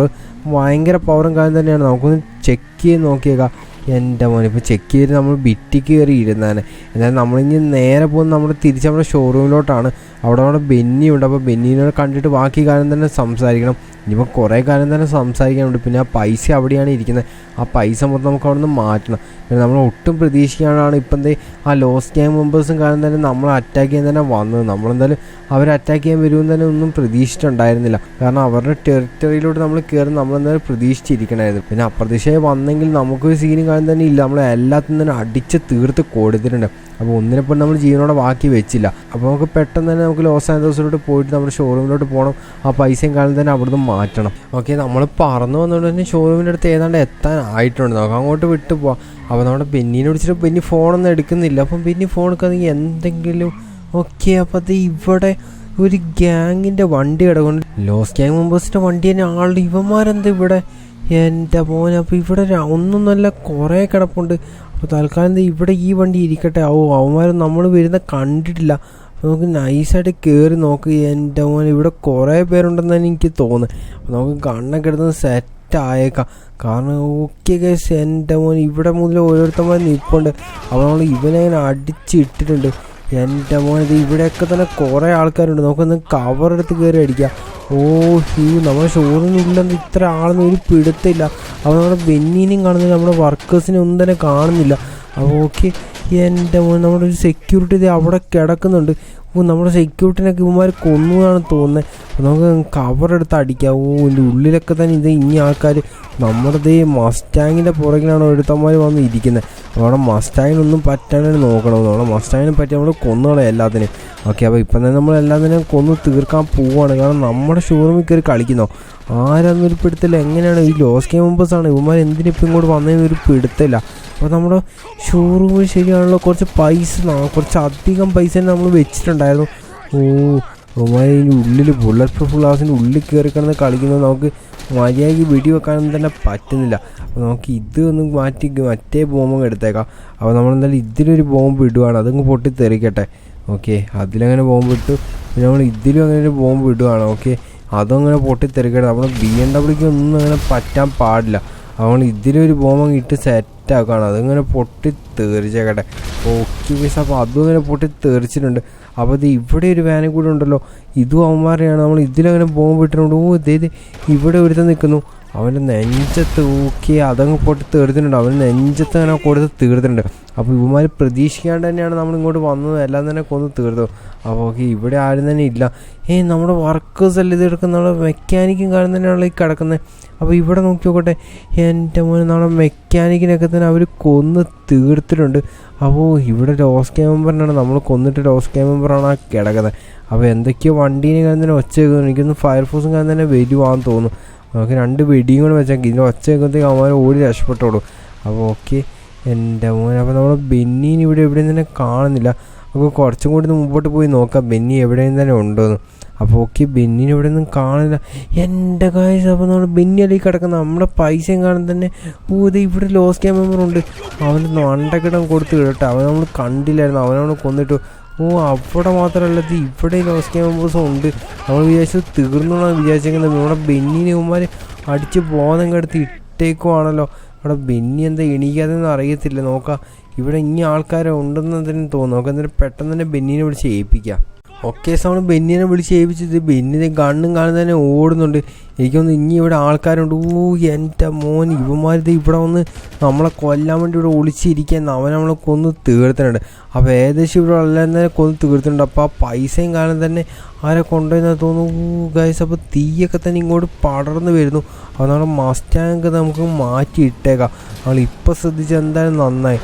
Speaker 1: ഭയങ്കര പവറും കാര്യം തന്നെയാണ്. നമുക്കൊന്ന് ചെക്ക് ചെയ്ത് നോക്കിയേക്കാം. എൻ്റെ മോനെ, ഇപ്പോൾ ചെക്ക് ചെയ്ത് നമ്മൾ ബിറ്റിക്ക് കയറി ഇരുന്നാണ്. എന്നാലും നമ്മളിനി നേരെ പോകുന്നത് നമ്മുടെ തിരിച്ച് നമ്മുടെ ഷോറൂമിലോട്ടാണ്. അവിടെ ബെന്നിയുണ്ട്. അപ്പോൾ ബെന്നിനോട് കണ്ടിട്ട് ബാക്കി കാര്യം തന്നെ സംസാരിക്കണം. ഇനിയിപ്പോൾ കുറേ കാര്യം തന്നെ സംസാരിക്കാനുണ്ട്. പിന്നെ ആ പൈസ അവിടെയാണ് ഇരിക്കുന്നത്. ആ പൈസ മൊത്തം നമുക്ക് അവിടെ നിന്ന് മാറ്റണം. പിന്നെ നമ്മൾ ഒട്ടും പ്രതീക്ഷിക്കാനാണ് ഇപ്പം ആ ലോസ്റ്റ് ഗ്യാങ് മെമ്പേഴ്സും കാര്യം തന്നെ നമ്മൾ അറ്റാക്ക് ചെയ്യാൻ തന്നെ വന്നത്. നമ്മളെന്തായാലും അവർ അറ്റാക്ക് ചെയ്യാൻ വരുമെന്ന് തന്നെ ഒന്നും പ്രതീക്ഷിച്ചിട്ടുണ്ടായിരുന്നില്ല. കാരണം അവരുടെ ടെറിട്ടറിയിലോട്ട് നമ്മൾ കയറി നമ്മളെന്തായാലും പ്രതീക്ഷിച്ചിരിക്കണമായിരുന്നു. പിന്നെ അപ്രതീക്ഷയായി വന്നെങ്കിൽ നമുക്കൊരു സീനും കാര്യം തന്നെ ഇല്ല. നമ്മൾ എല്ലാത്തിനും തന്നെ അടിച്ച് തീർത്ത് കൊടുത്തിട്ടുണ്ട്. അപ്പോൾ ഒന്നിനെപ്പോഴും നമ്മൾ ജീവനോടെ ബാക്കി വെച്ചില്ല. അപ്പോൾ നമുക്ക് പെട്ടെന്ന് തന്നെ നമുക്ക് ലോസ് ആൻഡോസിലോട്ട് പോയിട്ട് നമ്മുടെ ഷോറൂമിലോട്ട് പോകണം. ആ പൈസയും കാലം തന്നെ അവിടുന്ന് മാറ്റണം. ഓക്കെ, നമ്മൾ പറന്നു വന്നുകൊണ്ട് തന്നെ ഷോറൂമിൻ്റെ അടുത്ത് ഏതാണ്ട് എത്താനായിട്ടുണ്ട്. നമുക്ക് അങ്ങോട്ട് വിട്ടു പോവാം. അപ്പോൾ നമ്മുടെ ബെന്നിനെ വിളിച്ചിട്ട് ബെന്നി ഫോണൊന്നും എടുക്കുന്നില്ല. അപ്പം ബെന്നി ഫോൺ എടുക്കാമെങ്കിൽ എന്തെങ്കിലും. ഓക്കെ, അപ്പോൾ അത് ഇവിടെ ഒരു ഗ്യാങ്ങിൻ്റെ വണ്ടി കിടക്കുന്നുണ്ട്. ലോസ് ഗ്യാങ് മെമ്പേഴ്സിൻ്റെ വണ്ടി തന്നെ ആളുടെ. ഇവന്മാരെന്താ ഇവിടെ, എൻ്റെ മോനെ. അപ്പോൾ ഇവിടെ ഒന്നും നല്ല കുറേ കിടപ്പുണ്ട്. അപ്പോൾ തൽക്കാലം ഇവിടെ ഈ വണ്ടി ഇരിക്കട്ടെ. അവന്മാരും നമ്മൾ വരുന്ന കണ്ടിട്ടില്ല. അപ്പോൾ നമുക്ക് നൈസായിട്ട് കയറി നോക്ക്. എൻ്റെ മോനെ, ഇവിടെ കുറേ പേരുണ്ടെന്ന് തന്നെ എനിക്ക് തോന്നുന്നു. അപ്പോൾ നമുക്ക് കണ്ണൊക്കെ എടുത്ത് സെറ്റായേക്കാം. കാരണം ഓക്കെ ഗൈസ്, എൻ്റെ മോൻ ഇവിടെ മുതൽ ഓരോരുത്തന്മാർ നിൽപ്പുണ്ട്. അപ്പോൾ നമ്മൾ ഇവനങ്ങനെ അടിച്ചിട്ടിട്ടുണ്ട്. എൻ്റെ മോൻ, ഇത് ഇവിടെയൊക്കെ തന്നെ കുറേ ആൾക്കാരുണ്ട്. നമുക്കൊന്ന് കവറെടുത്ത് കയറി അടിക്കാം. നമ്മുടെ ഷോറൂമിനുള്ളിൽ ഇത്ര ആളൊന്നും ഒരു പിടുത്തില്ല. അപ്പോൾ നമ്മുടെ ബെന്നിനെയും കാണുന്നില്ല, നമ്മുടെ വർക്കേഴ്സിനെ ഒന്നും തന്നെ കാണുന്നില്ല. അപ്പോൾ ഓക്കെ, എൻ്റെ മോൻ, നമ്മുടെ ഒരു സെക്യൂരിറ്റി അവിടെ കിടക്കുന്നുണ്ട്. നമ്മുടെ സെക്യൂരിറ്റിനൊക്കെ ഇവന്മാർ കൊന്നതാണ് തോന്നുന്നത്. അപ്പോൾ നമുക്ക് കവറെടുത്ത് അടിക്കാം. ഇതിൻ്റെ ഉള്ളിലൊക്കെ തന്നെ ഇനി ആൾക്കാർ നമ്മുടെ മസ്റ്റാങ്ങിൻ്റെ പുറകിലാണ് ഒരുത്തന്മാർ വന്ന് ഇരിക്കുന്നത്. അപ്പോൾ അവിടെ മസ്റ്റാങ്ങിനൊന്നും പറ്റാനായിട്ട് നോക്കണം. നമ്മുടെ മസ്റ്റാങ്ങിനെ പറ്റി നമ്മൾ കൊന്നുകളെ എല്ലാത്തിനും. ഓക്കെ, അപ്പോൾ ഇപ്പം തന്നെ നമ്മൾ എല്ലാത്തിനെയും കൊന്ന് തീർക്കാൻ പോവുകയാണ്. കാരണം നമ്മുടെ ഷോറൂമിൽ കയറി കളിക്കുന്നോ ആരാന്നൊരു പിടുത്തില്ല. എങ്ങനെയാണ് ഈ ലോസ് ഗ്യാങ് മെമ്പേഴ്സാണ് ഇവന്മാർ എന്തിനിപ്പം ഇങ്ങോട്ട് വന്നതെന്നൊരു പിടുത്തില്ല. അപ്പോൾ നമ്മുടെ ഷോറൂമിൽ ശരിയാണല്ലോ കുറച്ച് അധികം പൈസ നമ്മൾ വെച്ചിട്ടുണ്ടായിരുന്നു. ഇവന്മാരിൻ്റെ ഉള്ളിൽ ബുള്ളറ്റ് പ്രൂഫ് ഗ്ലാസിൻ്റെ ഉള്ളിൽ കയറി കിടന്ന് കളിക്കുന്നത് നമുക്ക് മര്യാദയ്ക്ക് വെടി വെക്കാനൊന്നും തന്നെ പറ്റുന്നില്ല. അപ്പോൾ നമുക്ക് ഇത് ഒന്ന് മാറ്റി മറ്റേ ബോംബ് എടുത്തേക്കാം. അപ്പോൾ നമ്മളെന്തായാലും ഇതിലൊരു ബോംബ് ഇടുകയാണ്. അതങ്ങ് പൊട്ടിത്തെറിക്കട്ടെ. ഓക്കെ, അതിലങ്ങനെ ബോംബ് ഇട്ടു. പിന്നെ നമ്മൾ ഇതിലും അങ്ങനെ ഒരു ബോംബ് ഇടുകയാണ്. ഓക്കെ, അതങ്ങനെ പൊട്ടിത്തെറിക്കട്ടെ. നമ്മുടെ BMW ഒന്നും അങ്ങനെ പറ്റാൻ പാടില്ല. അപ്പോൾ ഇതിലൊരു ബോംബ് ഇട്ട് സെറ്റാക്കുകയാണ്. അതിങ്ങനെ പൊട്ടിത്തെറിച്ചേക്കട്ടെ. ഓക്കെ ഗൈസ്, അപ്പോൾ അതും അങ്ങനെ പൊട്ടിത്തെറിച്ചിട്ടുണ്ട്. അപ്പോൾ ഇത് ഇവിടെ ഒരു വാനും കൂടെ ഉണ്ടല്ലോ, ഇതും അവന്മാരെയാണ്. നമ്മൾ ഇതിലങ്ങനെ ബോംബ് ഇട്ടിട്ടുണ്ട്. ഇതേ ഇവിടെ ഒരുത്തൻ നിൽക്കുന്നു, അവൻ്റെ നെഞ്ചത്ത് ഊക്കി അതങ്ങ് പൊട്ടി തീർത്തിട്ടുണ്ട്. അവന് നെഞ്ചത്ത് അങ്ങനെ കൊടുത്ത് തീർത്തിട്ടുണ്ട്. അപ്പോൾ ഇവന്മാർ പ്രതീക്ഷിക്കാണ്ട് തന്നെയാണ് നമ്മളിങ്ങോട്ട് വന്നത്, എല്ലാം തന്നെ കൊന്ന് തീർത്തു. അപ്പോൾ ഇവിടെ ആരും തന്നെ ഇല്ല. നമ്മുടെ വർക്കേഴ്സ് അല്ല ഇത് എടുക്കുന്ന, നമ്മുടെ മെക്കാനിക്കും കാര്യം തന്നെയാണല്ലോ ഈ കിടക്കുന്നത്. അപ്പോൾ ഇവിടെ നോക്കി നോക്കട്ടെ, എൻ്റെ മോനെ നമ്മുടെ മെക്കാനിക്കിനൊക്കെ തന്നെ അവർ കൊന്ന് തീർത്തിട്ടുണ്ട്. അപ്പോൾ ഇവിടെ ലോസ് ക്യാമ്പ് മെമ്പറിനാണ് നമ്മൾ കൊന്നിട്ട് ലോസ് ക്യാമ്പ് മെമ്പറാണ് ആ കിടക്കുന്നത്. അപ്പോൾ എന്തൊക്കെയോ വണ്ടീനെ കാര്യം തന്നെ ഒച്ച കേൾക്കുന്നു. എനിക്കൊന്ന് ഫയർഫോഴ്സും കാര്യം തന്നെ വരുവാന്ന് തോന്നുന്നു. നമുക്ക് 2 വെടിയും കൂടെ വെച്ചാൽ ഇതിൻ്റെ ഒച്ച കേൾക്കുമ്പോഴത്തേക്ക് അവന്മാർ ഓടി രക്ഷപ്പെട്ടോളൂ. അപ്പോൾ എൻ്റെ മോനെ. അപ്പോൾ നമ്മൾ ബെന്നീന് ഇവിടെ എവിടെയും തന്നെ കാണുന്നില്ല. നമുക്ക് കുറച്ചും കൂടി മുമ്പോട്ട് പോയി നോക്കാം ബെന്നി എവിടെയും തന്നെ ഉണ്ടോയെന്ന്. അപ്പോൾ ബെന്നിന് ഇവിടെ ഒന്നും കാണില്ല. എൻ്റെ കാര്യം. അപ്പോൾ നമ്മൾ ബെന്നിയല്ലേ കിടക്കുന്ന, നമ്മുടെ പൈസയും കാണാൻ തന്നെ. ഇവിടെ ലോസ് ക്യാമ്പ് മെമ്പറുണ്ട്. അവന് മണ്ടക്കിടം കൊടുത്ത് കേട്ടോ, അവൻ നമ്മൾ കണ്ടില്ലായിരുന്നു, അവനവനെ കൊന്നിട്ടു. അവിടെ മാത്രമല്ല, ഇവിടെ ലോസ് ക്യാമ്പ് മെമ്പേഴ്സും ഉണ്ട്. നമ്മൾ വിചാരിച്ചത് തീർന്നോളാം വിചാരിച്ചേക്കുന്നത്. നമ്മുടെ ബെന്നിനെ ഇവന്മാർ അടിച്ച് ബോധം കെടുത്ത് ഇട്ടേക്കുവാണല്ലോ. അവിടെ ബെന്നി എന്താ എണീക്കാതെന്ന് അറിയത്തില്ല. നോക്കാം, ഇവിടെ ഇനി ആൾക്കാരെ ഉണ്ടെന്നതിന് തോന്നുന്നു. നമുക്ക് എന്നിട്ട് പെട്ടെന്ന് തന്നെ ബെന്നിനെ വിളിച്ച് ഏൽപ്പിക്കാം. നമ്മൾ ബെന്നിനെ വിളിച്ച് ഏൽപ്പിച്ചത് ബെന്നിനെ ഗണ്ണും കാണുന്ന തന്നെ ഓടുന്നുണ്ട്. എനിക്കൊന്ന് ഇനി ഇവിടെ ആൾക്കാരുണ്ട്. എൻ്റെ മോൻ, ഇവന്മാരിത് ഇവിടെ വന്ന് നമ്മളെ കൊല്ലാൻ വേണ്ടി ഇവിടെ ഒളിച്ചിരിക്കാൻ അവൻ നമ്മളെ കൊന്ന് തീർത്തിട്ടുണ്ട്. അപ്പോൾ ഏകദേശം ഇവിടെ എല്ലാം തന്നെ കൊന്ന് തീർത്തിട്ടുണ്ട്. അപ്പോൾ ആ പൈസയും കാണാൻ തന്നെ ആരെ കൊണ്ടുപോയെന്നാണ് തോന്നുന്നു ഗൈസ്. അപ്പോൾ തീയൊക്കെ തന്നെ ഇങ്ങോട്ട് പടർന്ന് വരുന്നു. അപ്പോൾ നമ്മുടെ മസ്റ്റാങ്ക് നമുക്ക് മാറ്റി ഇട്ടേക്കാം. നമ്മളിപ്പോൾ ശ്രദ്ധിച്ച് എന്തായാലും നന്നായി.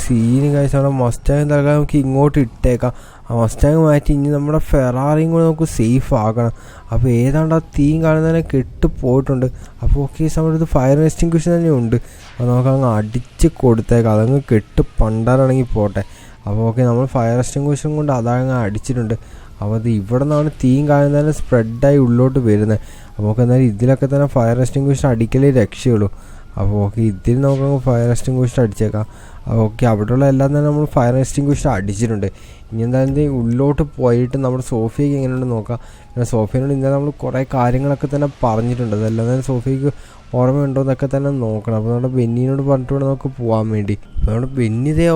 Speaker 1: Scene guys. നമ്മുടെ മസ്റ്റാങ്ക് തൽക്കാലം നമുക്ക് ഇങ്ങോട്ട് ഇട്ടേക്കാം. ആ മസ്റ്റാങ് മാറ്റി ഇനി നമ്മുടെ ഫെറാറിയും കൂടെ നമുക്ക് സേഫ് ആക്കണം. അപ്പോൾ ഏതാണ്ട് ആ തീയും കാണുന്നതിനെ കെട്ടുപോയിട്ടുണ്ട്. അപ്പോൾ നമ്മുടെ അടുത്ത് ഫയർ എക്സ്റ്റിങ്ക്വിഷർ തന്നെ ഉണ്ട്. അപ്പോൾ നമുക്കങ്ങ് അടിച്ച് കൊടുത്തേക്കാം. അതങ്ങ് കെട്ട് പണ്ടാറാണെങ്കിൽ പോട്ടെ. അപ്പോൾ നമ്മൾ ഫയർ എക്സ്റ്റിങ്ക്വിഷറും കൊണ്ട് അതങ്ങ് അടിച്ചിട്ടുണ്ട്. അപ്പോൾ അത് ഇവിടെ നിന്നാണ് തീയും കാണുന്നതിന് സ്പ്രെഡായി ഉള്ളോട്ട് വരുന്നത്. അപ്പോൾ എന്തായാലും ഇതിലൊക്കെ തന്നെ ഫയർ എക്സ്റ്റിങ്ക്വിഷർ അടിക്കലേ രക്ഷയുള്ളൂ. അപ്പോൾ ഇതിൽ നമുക്കങ്ങ് ഫയർ എക്സ്റ്റിങ്ക്വിഷർ അടിച്ചേക്കാം. അവിടെയുള്ള എല്ലാം തന്നെ നമ്മൾ ഫയർ എക്സ്റ്റിങ്ക്വിഷർ അടിച്ചിട്ടുണ്ട്. ഇനി എന്തായാലും ഉള്ളിലോട്ട് പോയിട്ട് നമ്മുടെ സോഫിയയ്ക്ക് എങ്ങനെയുണ്ടെന്ന് നോക്കാം. പിന്നെ സോഫിയനോട് ഇന്നലെ നമ്മൾ കുറേ കാര്യങ്ങളൊക്കെ തന്നെ പറഞ്ഞിട്ടുണ്ട്. അതെല്ലാം തന്നെ സോഫിയയ്ക്ക് ഓർമ്മയുണ്ടോ എന്നൊക്കെ തന്നെ നോക്കണം. അപ്പോൾ നമ്മുടെ ബെന്നിനോട് പറഞ്ഞിട്ട് വേണം നമുക്ക് പോകാൻ വേണ്ടി. അപ്പോൾ നമ്മുടെ ബെന്നിതേ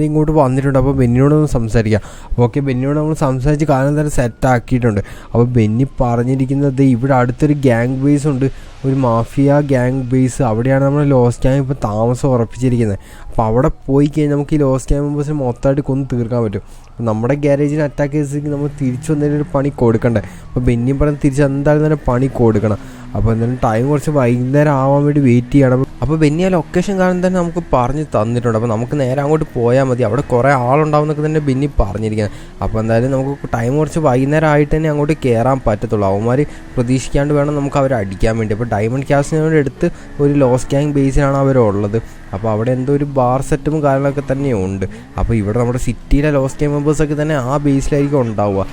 Speaker 1: ഇങ്ങോട്ട് വന്നിട്ടുണ്ട്. അപ്പോൾ ബെന്നിനോട് ഒന്ന് സംസാരിക്കാം. അപ്പോൾ ബെന്നിനോട് നമ്മൾ സംസാരിച്ച് കാലം തന്നെ സെറ്റാക്കിയിട്ടുണ്ട്. അപ്പോൾ ബെന്നി പറഞ്ഞിരിക്കുന്നത് ഇവിടെ അടുത്തൊരു ഗ്യാങ് ബേസ് ഉണ്ട്, ഒരു മാഫിയ ഗ്യാങ് ബേസ്. അവിടെയാണ് നമ്മൾ ലോസ് ക്യാമ്പ് ഇപ്പോൾ താമസം ഉറപ്പിച്ചിരിക്കുന്നത്. അപ്പോൾ അവിടെ പോയി കഴിഞ്ഞാൽ നമുക്ക് ഈ ലോസ് ക്യാമ്പ് മെമ്പേഴ്സിന് മൊത്തമായിട്ട് കൊന്ന് തീർക്കാൻ പറ്റും. നമ്മുടെ ഗ്യാരേജിന് അറ്റാക്ക് ചെയ്തെങ്കിൽ നമ്മൾ തിരിച്ചു വന്നതിന് ഒരു പണി കൊടുക്കണ്ടേ. അപ്പോൾ ബെന്നി പറഞ്ഞ് തിരിച്ച് എന്തായാലും തന്നെ പണി കൊടുക്കണം. അപ്പോൾ എന്തായാലും ടൈം കുറച്ച് വൈകുന്നേരം ആവാൻ വേണ്ടി വെയിറ്റ് ചെയ്യണം. അപ്പോൾ ബെന്നി ആ ലൊക്കേഷൻ കാണാൻ തന്നെ നമുക്ക് പറഞ്ഞ് തന്നിട്ടുണ്ട്. അപ്പോൾ നമുക്ക് നേരെ അങ്ങോട്ട് പോയാൽ മതി. അവിടെ കുറേ ആളുണ്ടാവുന്നൊക്കെ തന്നെ ബെന്നി പറഞ്ഞിരിക്കുന്നത്. അപ്പോൾ എന്തായാലും നമുക്ക് ടൈം കുറച്ച് വൈകുന്നേരം ആയിട്ട് തന്നെ അങ്ങോട്ട് കയറാൻ പറ്റത്തുള്ളൂ. അവന്മാർ പ്രതീക്ഷിക്കാണ്ട് വേണം നമുക്ക് അവരെ അടിക്കാൻ വേണ്ടി. അപ്പോൾ ഡയമണ്ട് ക്യാസിനോട് എടുത്ത് ഒരു ലോസ് ഗ്യാങ് ബേസിലാണ് അവരുള്ളത്. അപ്പോൾ അവിടെ എന്തോ ഒരു ബാർ സെറ്റും കാര്യങ്ങളൊക്കെ തന്നെയുണ്ട്. അപ്പോൾ ഇവിടെ നമ്മുടെ സിറ്റിയിലെ ലോസ് ഗ്യാങ് മെമ്പേഴ്സൊക്കെ തന്നെ ആ ബേസിലായിരിക്കും ഉണ്ടാവുക.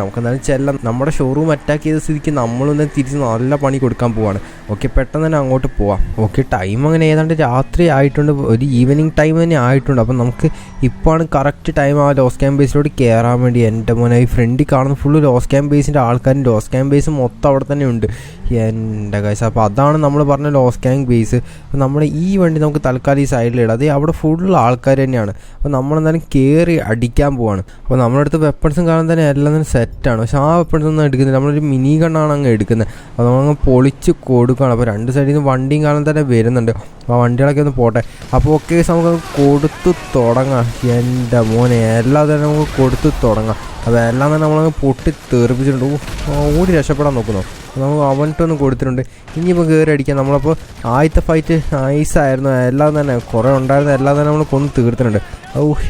Speaker 1: നമുക്ക് എന്തായാലും ചെല്ലാം. നമ്മുടെ ഷോറൂം അറ്റാക്ക് ചെയ്ത സ്ഥിതിക്ക് നമ്മളൊന്ന് തിരിച്ച് നല്ല പണി കൊടുക്കാൻ പോവാണ്. പെട്ടെന്ന് തന്നെ അങ്ങോട്ട് പോവാം. ടൈം അങ്ങനെ ഏതാണ്ട് രാത്രി ആയിട്ടുണ്ട്, ഒരു ഈവനിങ് ടൈം തന്നെ ആയിട്ടുണ്ട്. അപ്പം നമുക്ക് ഇപ്പോഴാണ് കറക്റ്റ് ടൈം ആ ലോസ് ക്യാമ്പ് ബേസിലോട്ട് കയറാൻ വേണ്ടി. എൻ്റെ മോനെ, ഈ ഫ്രണ്ടിൽ കാണുന്ന ഫുള്ള് ലോസ് ക്യാമ്പ് ബേസിൻ്റെ ആൾക്കാരും ലോസ് ക്യാമ്പ് ബേസ് മൊത്തം അവിടെ തന്നെ ഉണ്ട്. എൻ്റെ കാശ്. അപ്പോൾ അതാണ് നമ്മൾ പറഞ്ഞ ലോസ് ക്യാമ്പ് ബേസ്. അപ്പോൾ നമ്മുടെ ഈ വണ്ടി നമുക്ക് തൽക്കാലം ഈ സൈഡിലിടാം. അത് അവിടെ ഫുള്ള് ആൾക്കാർ തന്നെയാണ്. അപ്പോൾ നമ്മളെന്തായാലും കയറി അടിക്കാൻ പോവാണ്. അപ്പോൾ നമ്മുടെ അടുത്ത് വെപ്പൺസും കാണാൻ തന്നെ എല്ലാം തന്നെ സെറ്റാണ്. പക്ഷേ ആ വെപ്പൺസ് ഒന്നും എടുക്കുന്നില്ല. നമ്മളൊരു മിനി ഗണ്ണാണ് അങ്ങ് എടുക്കുന്നത്. അപ്പോൾ നമ്മളങ്ങ് പൊളിച്ച് കൊടുക്കുകയാണ്. അപ്പോൾ രണ്ട് സൈഡിൽ നിന്ന് വണ്ടിയും കാണാൻ തന്നെ വരുന്നുണ്ട്. അപ്പോൾ ആ വണ്ടികളൊക്കെ ഒന്ന് പോട്ടെ. അപ്പോൾ നമുക്ക് കൊടുത്തു തുടങ്ങാം. എൻ്റെ മോനെ, എല്ലാം തന്നെ നമുക്ക് കൊടുത്തു തുടങ്ങാം. അപ്പോൾ എല്ലാം തന്നെ നമ്മളങ്ങ് പൊട്ടി തെറിപ്പിച്ചിട്ടുണ്ട്. ഓടി രക്ഷപ്പെടാൻ നോക്കുന്നു. നമുക്ക് അവൻട്ടൊന്നും കൊടുത്തിട്ടുണ്ട്. ഇനിയിപ്പോൾ കയറി അടിക്കാം. നമ്മളപ്പോൾ ആദ്യത്തെ ഫൈറ്റ് നൈസായിരുന്നു. എല്ലാം തന്നെ കുറേ ഉണ്ടായിരുന്ന എല്ലാം തന്നെ നമ്മൾ കൊന്ന് തീർത്തിട്ടുണ്ട്.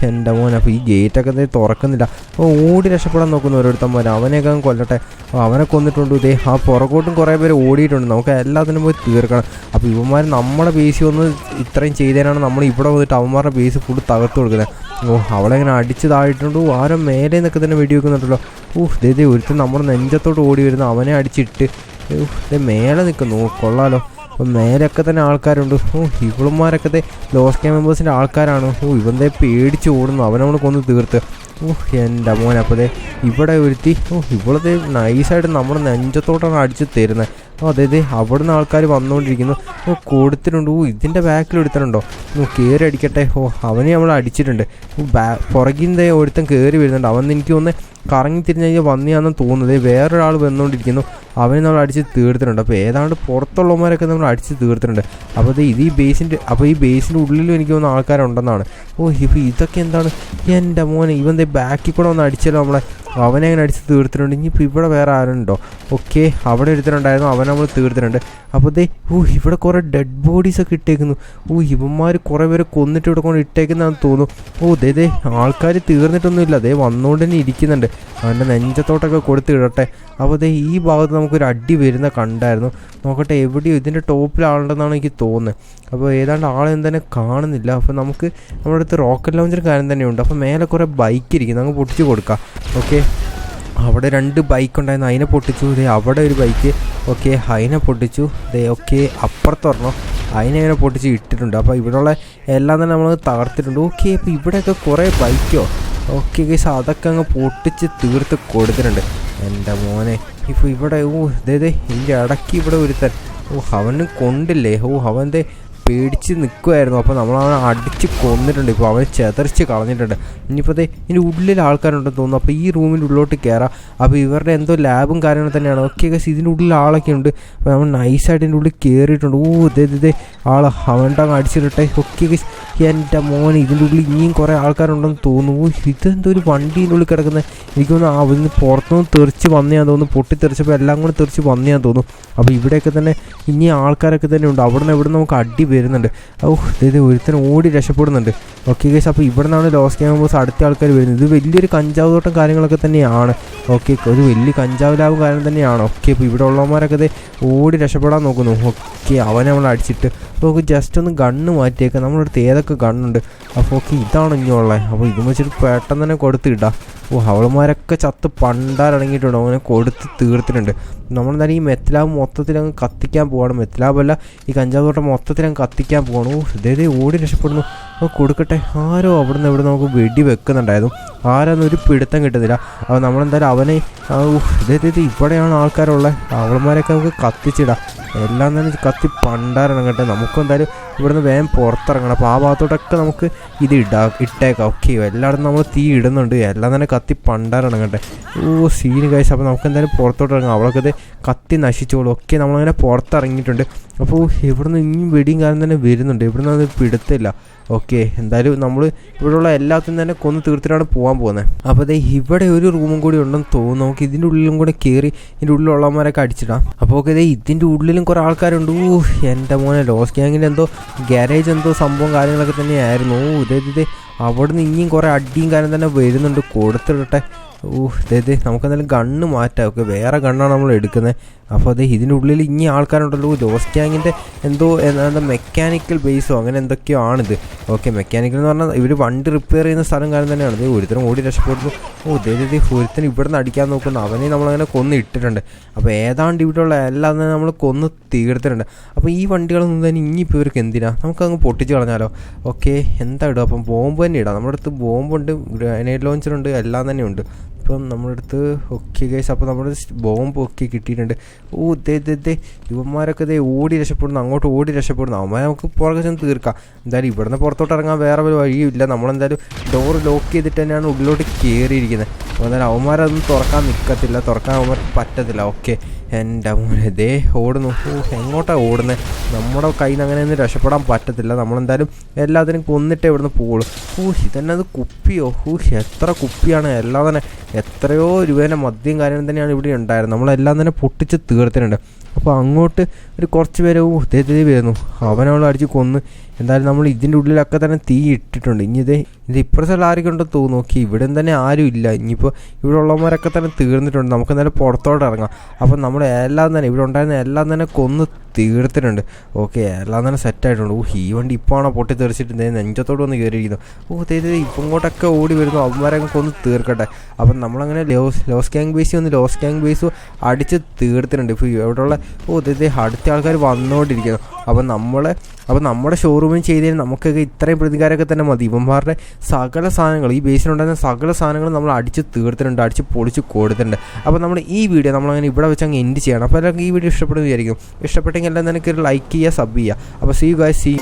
Speaker 1: എൻ്റെ മോനെ. അപ്പോൾ ഈ ഗേറ്റൊക്കെ തുറക്കുന്നില്ല. ഓടി രക്ഷപ്പെടാൻ നോക്കുന്നു ഓരോരുത്തന്മാർ. അവനെയൊക്കെ കൊല്ലട്ടെ. അവനെ കൊന്നിട്ടുണ്ട്. ഇതേ ആ പുറകോട്ടും കുറേ പേര് ഓടിയിട്ടുണ്ട്. നമുക്ക് എല്ലാത്തിനും പോയി തീർക്കണം. അപ്പോൾ ഇവന്മാർ നമ്മുടെ ബേസ് ഒന്ന് ഇത്രയും ചെയ്തതിനാണ് നമ്മൾ ഇവിടെ വന്നിട്ട് അവന്മാരുടെ ബേസ് ഫുള്ള് തകർത്ത് കൊടുക്കുന്നത്. അവളെ ഇങ്ങനെ അടിച്ച് താഴിട്ടുണ്ട്. ആരോ മേലെ നിന്നൊക്കെ തന്നെ വെടി വെക്കുന്നുണ്ടല്ലോ. ഇതേ ഒരുത്തൻ നമ്മുടെ നെഞ്ചത്തോട്ട് ഓടി വരുന്നു. അവനെ അടിച്ചിട്ട് മേലെ നിൽക്കുന്നു. കൊള്ളാലോ. അപ്പം മേലൊക്കെ തന്നെ ആൾക്കാരുണ്ട്. ഇവളുമാരൊക്കെ ലോസ് ക്യാമ്പ് മെമ്പേഴ്സിൻ്റെ ആൾക്കാരാണ്. ഇവന്തേ പേടിച്ച് ഓടുന്നു. അവനെ നമ്മൾ കൊന്ന് തീർത്ത്. എൻ്റെ മോനെ. അപ്പോൾ ഇവിടെ ഒരുത്തി ഇവളത് നൈസായിട്ട് നമ്മുടെ നെഞ്ചത്തോട്ടാണ് അടിച്ച് തരുന്നത്. അതായത് അവിടെ നിന്ന് ആൾക്കാർ വന്നുകൊണ്ടിരിക്കുന്നു. കൊടുത്തിട്ടുണ്ട്. ഇതിൻ്റെ ബാക്കിൽ ഒരുത്തനുണ്ടോ? കയറി അടിക്കട്ടെ. അവനെ നമ്മൾ അടിച്ചിട്ടുണ്ട്. പുറകിൻ്റെ ഒരുത്തൻ കയറി വരുന്നുണ്ട്. അവൻ എനിക്ക് ഒന്ന് കറങ്ങി തിരിഞ്ഞ് കഴിഞ്ഞാൽ വന്നിയാണെന്ന് തോന്നുന്നത്. വേറൊരാൾ വന്നുകൊണ്ടിരിക്കുന്നു. അവനെ നമ്മൾ അടിച്ച് തീർത്തിട്ടുണ്ട്. അപ്പോൾ ഏതാണ്ട് പുറത്തുള്ളവന്മാരൊക്കെ നമ്മൾ അടിച്ച് തീർത്തിട്ടുണ്ട്. അപ്പോൾ ഇത് ഈ ബേസിൻ്റെ ഉള്ളിലും എനിക്ക് തോന്നുന്ന ആൾക്കാരുണ്ടെന്നാണ്. ഇപ്പോൾ ഇതൊക്കെ എന്താണ്? എൻ്റെ മോനെ, ഇവൻ ബാക്കിൽ കൂടെ ഒന്ന് അടിച്ചല്ലോ നമ്മളെ. അവനെ അങ്ങനെ അടിച്ച് തീർത്തിട്ടുണ്ട്. ഇനിയിപ്പോൾ ഇവിടെ വേറെ ആരുണ്ടോ? ഓക്കെ, അവിടെ ഒരുത്തനുണ്ടായിരുന്നു. അവൻ നമ്മൾ തീർത്തിട്ടുണ്ട്. അപ്പോൾ ഇവിടെ കുറേ ഡെഡ് ബോഡീസൊക്കെ ഇട്ടേക്കുന്നു. ഇവന്മാർ കുറേ പേരെ കൊന്നിട്ട് ഇവിടെ കൊണ്ട് ഇട്ടേക്കുന്നതാണെന്ന് തോന്നുന്നു. ആൾക്കാർ തീർന്നിട്ടൊന്നുമില്ല. വന്നുകൊണ്ട് തന്നെ ഇരിക്കുന്നുണ്ട്. അവൻ്റെ നെഞ്ചത്തോട്ടൊക്കെ കൊടുത്ത് ഇടട്ടെ. അപ്പോൾ ഈ ഭാഗത്ത് നമുക്കൊരു അടി വരുന്ന കണ്ടായിരുന്നു. നോക്കട്ടെ, എവിടെയോ ഇതിൻ്റെ ടോപ്പിൽ ആളുണ്ടെന്നാണ് എനിക്ക് തോന്നുന്നത്. അപ്പോൾ ഏതാണ്ട് ആളെയും തന്നെ കാണുന്നില്ല. അപ്പോൾ നമുക്ക് നമ്മുടെ അടുത്ത് റോക്കറ്റ് ലോഞ്ചർ കാര്യം തന്നെയുണ്ട്. അപ്പോൾ മേലെ കുറേ ബൈക്ക് ഇരിക്കുന്നു. അങ്ങ് പൊട്ടിച്ച് കൊടുക്കാം. ഓക്കെ, അവിടെ 2 ബൈക്ക് ഉണ്ടായിരുന്നു. അതിനെ പൊട്ടിച്ചു. അവിടെ ഒരു ബൈക്ക്. ഓക്കെ, അതിനെ പൊട്ടിച്ചു. ഓക്കെ, അപ്പുറത്തൊരെണ്ണം അതിനെങ്ങനെ പൊട്ടിച്ച് ഇട്ടിട്ടുണ്ട്. അപ്പോൾ ഇവിടെയുള്ള എല്ലാം തന്നെ നമ്മൾ തകർത്തിട്ടുണ്ട്. ഓക്കെ, അപ്പോൾ ഇവിടെയൊക്കെ കുറേ ബൈക്കോ. ഓക്കെ ഗൈസ്, അതൊക്കെ അങ്ങ് പൊട്ടിച്ച് തീർത്ത് കൊടുത്തിട്ടുണ്ട്. എൻ്റെ മോനെ, ഇപ്പോൾ ഇവിടെ ഇതിൻ്റെ ഇടയ്ക്ക് ഇവിടെ ഒരുത്തൻ. അവന് കൊണ്ടില്ലേ? അവൻ്റെ പേടിച്ച് നിൽക്കുമായിരുന്നു. അപ്പോൾ നമ്മളവനെ അടിച്ച് കൊന്നിട്ടുണ്ട്. ഇപ്പോൾ അവനെ ചെതറിച്ച് കളഞ്ഞിട്ടുണ്ട്. ഇനിയിപ്പോൾ ഇതിൻ്റെ ഉള്ളിൽ ആൾക്കാരുണ്ടെന്ന് തോന്നുന്നു. അപ്പോൾ ഈ റൂമിൻ്റെ ഉള്ളിലോട്ട് കയറാം. അപ്പോൾ ഇവരുടെ എന്തോ ലാബും കാര്യങ്ങളും തന്നെയാണ്. ഓക്കെ ഗൈസ്, ഇതിൻ്റെ ഉള്ളിൽ ആളൊക്കെ ഉണ്ട്. അപ്പോൾ നമ്മൾ നൈസായിട്ട് ഇതിൻ്റെ ഉള്ളിൽ കയറിയിട്ടുണ്ട്. അവൻ്റെ അങ്ങ് അടിച്ചിട്ടെ. ഓക്കെ ഗൈസ്, എൻ്റെ മോനെ, ഇതിൻ്റെ ഉള്ളിൽ ഇനിയും കുറേ ആൾക്കാരുണ്ടെന്ന് തോന്നുന്നു. ഇതെന്തോ ഒരു വണ്ടീൻ്റെ ഉള്ളിൽ കിടക്കുന്നത്. എനിക്ക് തോന്നുന്നു അതിന് പുറത്തുനിന്ന് തെറിച്ച് വന്നയാന്ന് തോന്നുന്നു. പൊട്ടിത്തെറിച്ചപ്പോൾ എല്ലാം കൂടെ തെറിച്ച് വന്നയാന്ന് തോന്നുന്നു. അപ്പോൾ ഇവിടെയൊക്കെ തന്നെ ഇനി ആൾക്കാരൊക്കെ തന്നെ ഉണ്ട്. അവിടെ നിന്ന് നമുക്ക് അടി വരുന്നുണ്ട്. ഒരുത്തന് ഓടി രക്ഷപ്പെടുന്നുണ്ട്. ഓക്കെ ഗൈസ്, അപ്പോൾ ഇവിടെ നിന്നാണ് ലോസ് ക്യാമ്പേഴ്സ് അടുത്ത ആൾക്കാർ വരുന്നത്. ഇത് വലിയൊരു കഞ്ചാവ് തോട്ടം കാര്യങ്ങളൊക്കെ തന്നെയാണ്. ഓക്കെ, ഒരു വലിയ കഞ്ചാവ് ലാബ് കാര്യം തന്നെയാണ്. ഓക്കെ, ഇപ്പോൾ ഇവിടെ ഉള്ളവന്മാരൊക്കെ ഓടി രക്ഷപ്പെടാൻ നോക്കുന്നു. ഓക്കെ, അവനെ നമ്മൾ അടിച്ചിട്ട് അപ്പോൾ ജസ്റ്റ് ഒന്ന് ഗണ്ണ് മാറ്റിയേക്കാം. നമ്മുടെ അടുത്ത് ഏതൊക്കെ ഗണ്ണുണ്ട്? അപ്പോൾ ഓക്കെ, ഇതാണ് ഇനിയുള്ളത്. അപ്പോൾ ഇതും വെച്ചിട്ട് പെട്ടെന്ന് തന്നെ കൊടുത്തിടാം. അവളുമാരൊക്കെ ചത്ത് പണ്ടാരടങ്ങിയിട്ടുണ്ട്. അങ്ങനെ കൊടുത്ത് തീർത്തിട്ടുണ്ട്. നമ്മളെന്തായാലും ഈ മെത്തലാബ് മൊത്തത്തിൽ അങ്ങ് കത്തിക്കാൻ പോവാണ്. മെത്തലാബല്ല, ഈ കഞ്ചാവ് തോട്ടം മൊത്തത്തിൽ അങ്ങ് കത്തിക്കാൻ പോവാണ്. ഓടി രക്ഷപ്പെടുന്നു. കൊടുക്കട്ടെ. ആരോ അവിടെ നിന്ന് നമുക്ക് വെടി വെക്കുന്നുണ്ടായിരുന്നു. ആരാന്ന് ഒരു പിടുത്തം കിട്ടുന്നില്ല. അപ്പോൾ നമ്മളെന്തായാലും അവനെ ഇവിടെയാണ് ആൾക്കാരുള്ളത്. അവളന്മാരെയൊക്കെ നമുക്ക് കത്തിച്ചിടാം. എല്ലാം തന്നെ കത്തി പണ്ടാരടങ്ങട്ടെ. നമുക്കെന്തായാലും ഇവിടുന്ന് വേഗം പുറത്തിറങ്ങണം. അപ്പോൾ ആ ഭാഗത്തോട്ടൊക്കെ നമുക്ക് ഇത് ഇട്ടേക്കാം. ഓക്കെ, എല്ലായിടത്തും നമ്മൾ തീ ഇടുന്നുണ്ട്. എല്ലാം തന്നെ കത്തി പണ്ടാരടങ്ങട്ടെ. സീന് കഴിച്ച്. അപ്പോൾ നമുക്ക് എന്തായാലും പുറത്തോട്ട് ഇറങ്ങാം. അവളൊക്കെ കത്തി നശിച്ചോളൂ. ഓക്കെ, നമ്മളങ്ങനെ പുറത്തിറങ്ങിയിട്ടുണ്ട്. അപ്പോൾ ഇവിടുന്ന് ഇനിയും വെടിയും കാര്യം തന്നെ വരുന്നുണ്ട്. ഇവിടുന്ന് അത് പിടുത്തില്ല. ഓക്കെ, എന്തായാലും നമ്മൾ ഇവിടെയുള്ള എല്ലാത്തിനും തന്നെ കൊന്ന് തീർത്തിട്ടാണ് പോകാൻ പോകുന്നത്. അപ്പോൾ ഇവിടെ ഒരു റൂമും കൂടി ഉണ്ടെന്ന് തോന്നുന്നു. നമുക്ക് ഇതിൻ്റെ ഉള്ളിലും കൂടെ കയറി ഇതിൻ്റെ ഉള്ളിലുള്ളവന്മാരൊക്കെ അടിച്ചിടാം. അപ്പോൾ ഓക്കെ, ഇതിൻ്റെ ഉള്ളിലും കുറേ ആൾക്കാരുണ്ട്. എൻ്റെ മോനെ, ലോസ് ഗ്യാങ്ങിൻ്റെ എന്തോ ഗാരേജ് എന്തോ സംഭവം കാര്യങ്ങളൊക്കെ തന്നെയായിരുന്നു. അവിടെ നിന്ന് ഇനിയും കുറേ അടിയും കാര്യം തന്നെ വരുന്നുണ്ട്. കൊടുത്തിടട്ടെ. നമുക്കെന്തായാലും ഗണ്ണ് മാറ്റാം. ഓക്കെ, വേറെ ഗണ്ണാണ് നമ്മൾ എടുക്കുന്നത്. അപ്പോൾ ഇതിൻ്റെ ഉള്ളിൽ ഇനി ആൾക്കാരുണ്ടല്ലോ. ലോസ് ഗ്യാങ്ങിൻ്റെ എന്തോ എന്താ മെക്കാനിക്കൽ ബേസോ അങ്ങനെ എന്തൊക്കെയോ ആണിത്. ഓക്കെ, മെക്കാനിക്കൽ എന്ന് പറഞ്ഞാൽ ഇവർ വണ്ടി റിപ്പയർ ചെയ്യുന്ന സ്ഥലം കാര്യം തന്നെയാണ്. ഒരുത്തരം ഓടി രക്ഷപ്പെടുന്നു. ഒരുത്തരം ഇവിടെ നിന്ന് അടിക്കാൻ നോക്കുന്നു. അവനെ നമ്മളങ്ങനെ കൊന്ന് ഇട്ടിട്ടുണ്ട്. അപ്പോൾ ഏതാണ്ട് ഇവിടെയുള്ള എല്ലാം തന്നെ നമ്മൾ കൊന്ന് തീർത്തിട്ടുണ്ട്. അപ്പോൾ ഈ വണ്ടികളൊന്നും തന്നെ ഇനിയിപ്പോൾ ഇവർക്ക് എന്തിനാ? നമുക്കങ്ങ് പൊട്ടിച്ച് കളഞ്ഞാലോ? ഓക്കെ, എന്താ ഇടുക? അപ്പം ബോംബ് തന്നെ ഇടാം. നമ്മുടെ അടുത്ത് ബോംബുണ്ട്, ഗ്രനേഡ് ലോഞ്ചറുണ്ട്, എല്ലാം തന്നെ ഉണ്ട്. ഇപ്പം നമ്മുടെ അടുത്ത്. ഓക്കെ ഗൈസ്, അപ്പോൾ നമ്മുടെ ബോംബ് ഒക്കെ കിട്ടിയിട്ടുണ്ട്. യുവന്മാരൊക്കെ ഓടി രക്ഷപ്പെടുന്നു. അങ്ങോട്ട് ഓടി രക്ഷപ്പെടുന്നു. അവന്മാരെ നമുക്ക് പുറകെ ചെന്ന് തീർക്കാം. എന്തായാലും ഇവിടുന്ന് പുറത്തോട്ട് ഇറങ്ങാൻ വേറെ ഒരു വഴിയുമില്ല. നമ്മളെന്തായാലും ഡോറ് ലോക്ക് ചെയ്തിട്ട് തന്നെയാണ് ഉള്ളിലോട്ട് കയറിയിരിക്കുന്നത്. അപ്പോൾ എന്തായാലും അവന്മാരതൊന്നും തുറക്കാൻ നിൽക്കത്തില്ല. തുറക്കാൻ അവന്മാർക്ക് പറ്റത്തില്ല. ഓക്കെ, എൻ്റെ മോനെ ഓടുന്നു. എങ്ങോട്ടാണ് ഓടുന്നത്? നമ്മുടെ കയ്യിൽ നിന്ന് അങ്ങനെ ഒന്നും രക്ഷപ്പെടാൻ പറ്റത്തില്ല. നമ്മളെന്തായാലും എല്ലാത്തിനും കൊന്നിട്ടേ ഇവിടുന്ന് പോകുള്ളൂ. ഇതന്നെ അത് കുപ്പിയോ? എത്ര കുപ്പിയാണ്! എല്ലാം തന്നെ എത്രയോ രൂപേൻ്റെ മദ്യം കാര്യം തന്നെയാണ് ഇവിടെ ഉണ്ടായിരുന്നത്. നമ്മളെല്ലാം തന്നെ പൊട്ടിച്ച് തീർത്തിട്ടുണ്ട്. അപ്പോൾ അങ്ങോട്ട് ഒരു കുറച്ച് പേര് വരുന്നു. അവനവളെ അടിച്ച് കൊന്ന്. എന്തായാലും നമ്മൾ ഇതിൻ്റെ ഉള്ളിലൊക്കെ തന്നെ തീ ഇട്ടിട്ടുണ്ട്. ഇനി ഇത് ഇപ്പുറത്തുള്ള ആരൊക്കെ ഉണ്ടെന്ന് തോന്നുന്നു. നോക്കി ഇവിടെ തന്നെ ആരും ഇല്ല. ഇനിയിപ്പോൾ ഇവിടെ ഉള്ളവന്മാരൊക്കെ തന്നെ തീർന്നിട്ടുണ്ട്. നമുക്ക് എന്തായാലും പുറത്തോട്ട് ഇറങ്ങാം. അപ്പം നമ്മൾ എല്ലാം തന്നെ ഇവിടെ ഉണ്ടായിരുന്ന എല്ലാം തന്നെ കൊന്ന് തീർത്തിട്ടുണ്ട്. ഓക്കെ, എല്ലാം തന്നെ സെറ്റായിട്ടുണ്ട്. ഈ വണ്ടി ഇപ്പോൾ ആണോ പൊട്ടി തെറിച്ചിട്ട് നെഞ്ചത്തോട് വന്ന് കയറിയിരിക്കുന്നു. ഇപ്പം ഇങ്ങോട്ടൊക്കെ ഓടി വരുന്നു. അവന്മാരൊക്കെ കൊന്ന് തീർക്കട്ടെ. അപ്പം നമ്മളങ്ങനെ ലോസ് ഗ്യാങ് ബേസ് അടിച്ച് തീർത്തിട്ടുണ്ട്. ഇപ്പോൾ ഇവിടെയുള്ള അടുത്ത ആൾക്കാർ വന്നുകൊണ്ടിരിക്കുന്നു. അപ്പോൾ നമ്മുടെ ഷോറൂമിൽ ചെയ്തതിന് നമുക്കൊക്കെ ഇത്രയും പ്രതികാരമൊക്കെ തന്നെ മതി. ഇവന്മാരുടെ സകല സാധനങ്ങൾ, ഈ ബേസിലുണ്ടായിരുന്ന സകല സാധനങ്ങൾ നമ്മൾ അടിച്ച് തീർത്തിട്ടുണ്ട്, അടിച്ച് പൊളിച്ച് കൊടുത്തിട്ടുണ്ട്. അപ്പോൾ നമ്മൾ ഈ വീഡിയോ നമ്മളങ്ങനെ ഇവിടെ വെച്ച് അങ്ങ് എൻഡ് ചെയ്യണം. അപ്പോൾ എല്ലാവർക്കും ഈ വീഡിയോ ഇഷ്ടപ്പെടുമെന്ന് വിചാരിക്കും. ഇഷ്ടപ്പെട്ടെങ്കിൽ എല്ലാം നിനക്കൊരു ലൈക്ക് ചെയ്യുക, സബ് ചെയ്യുക. അപ്പോൾ സീ യു ഗൈസ്, സീ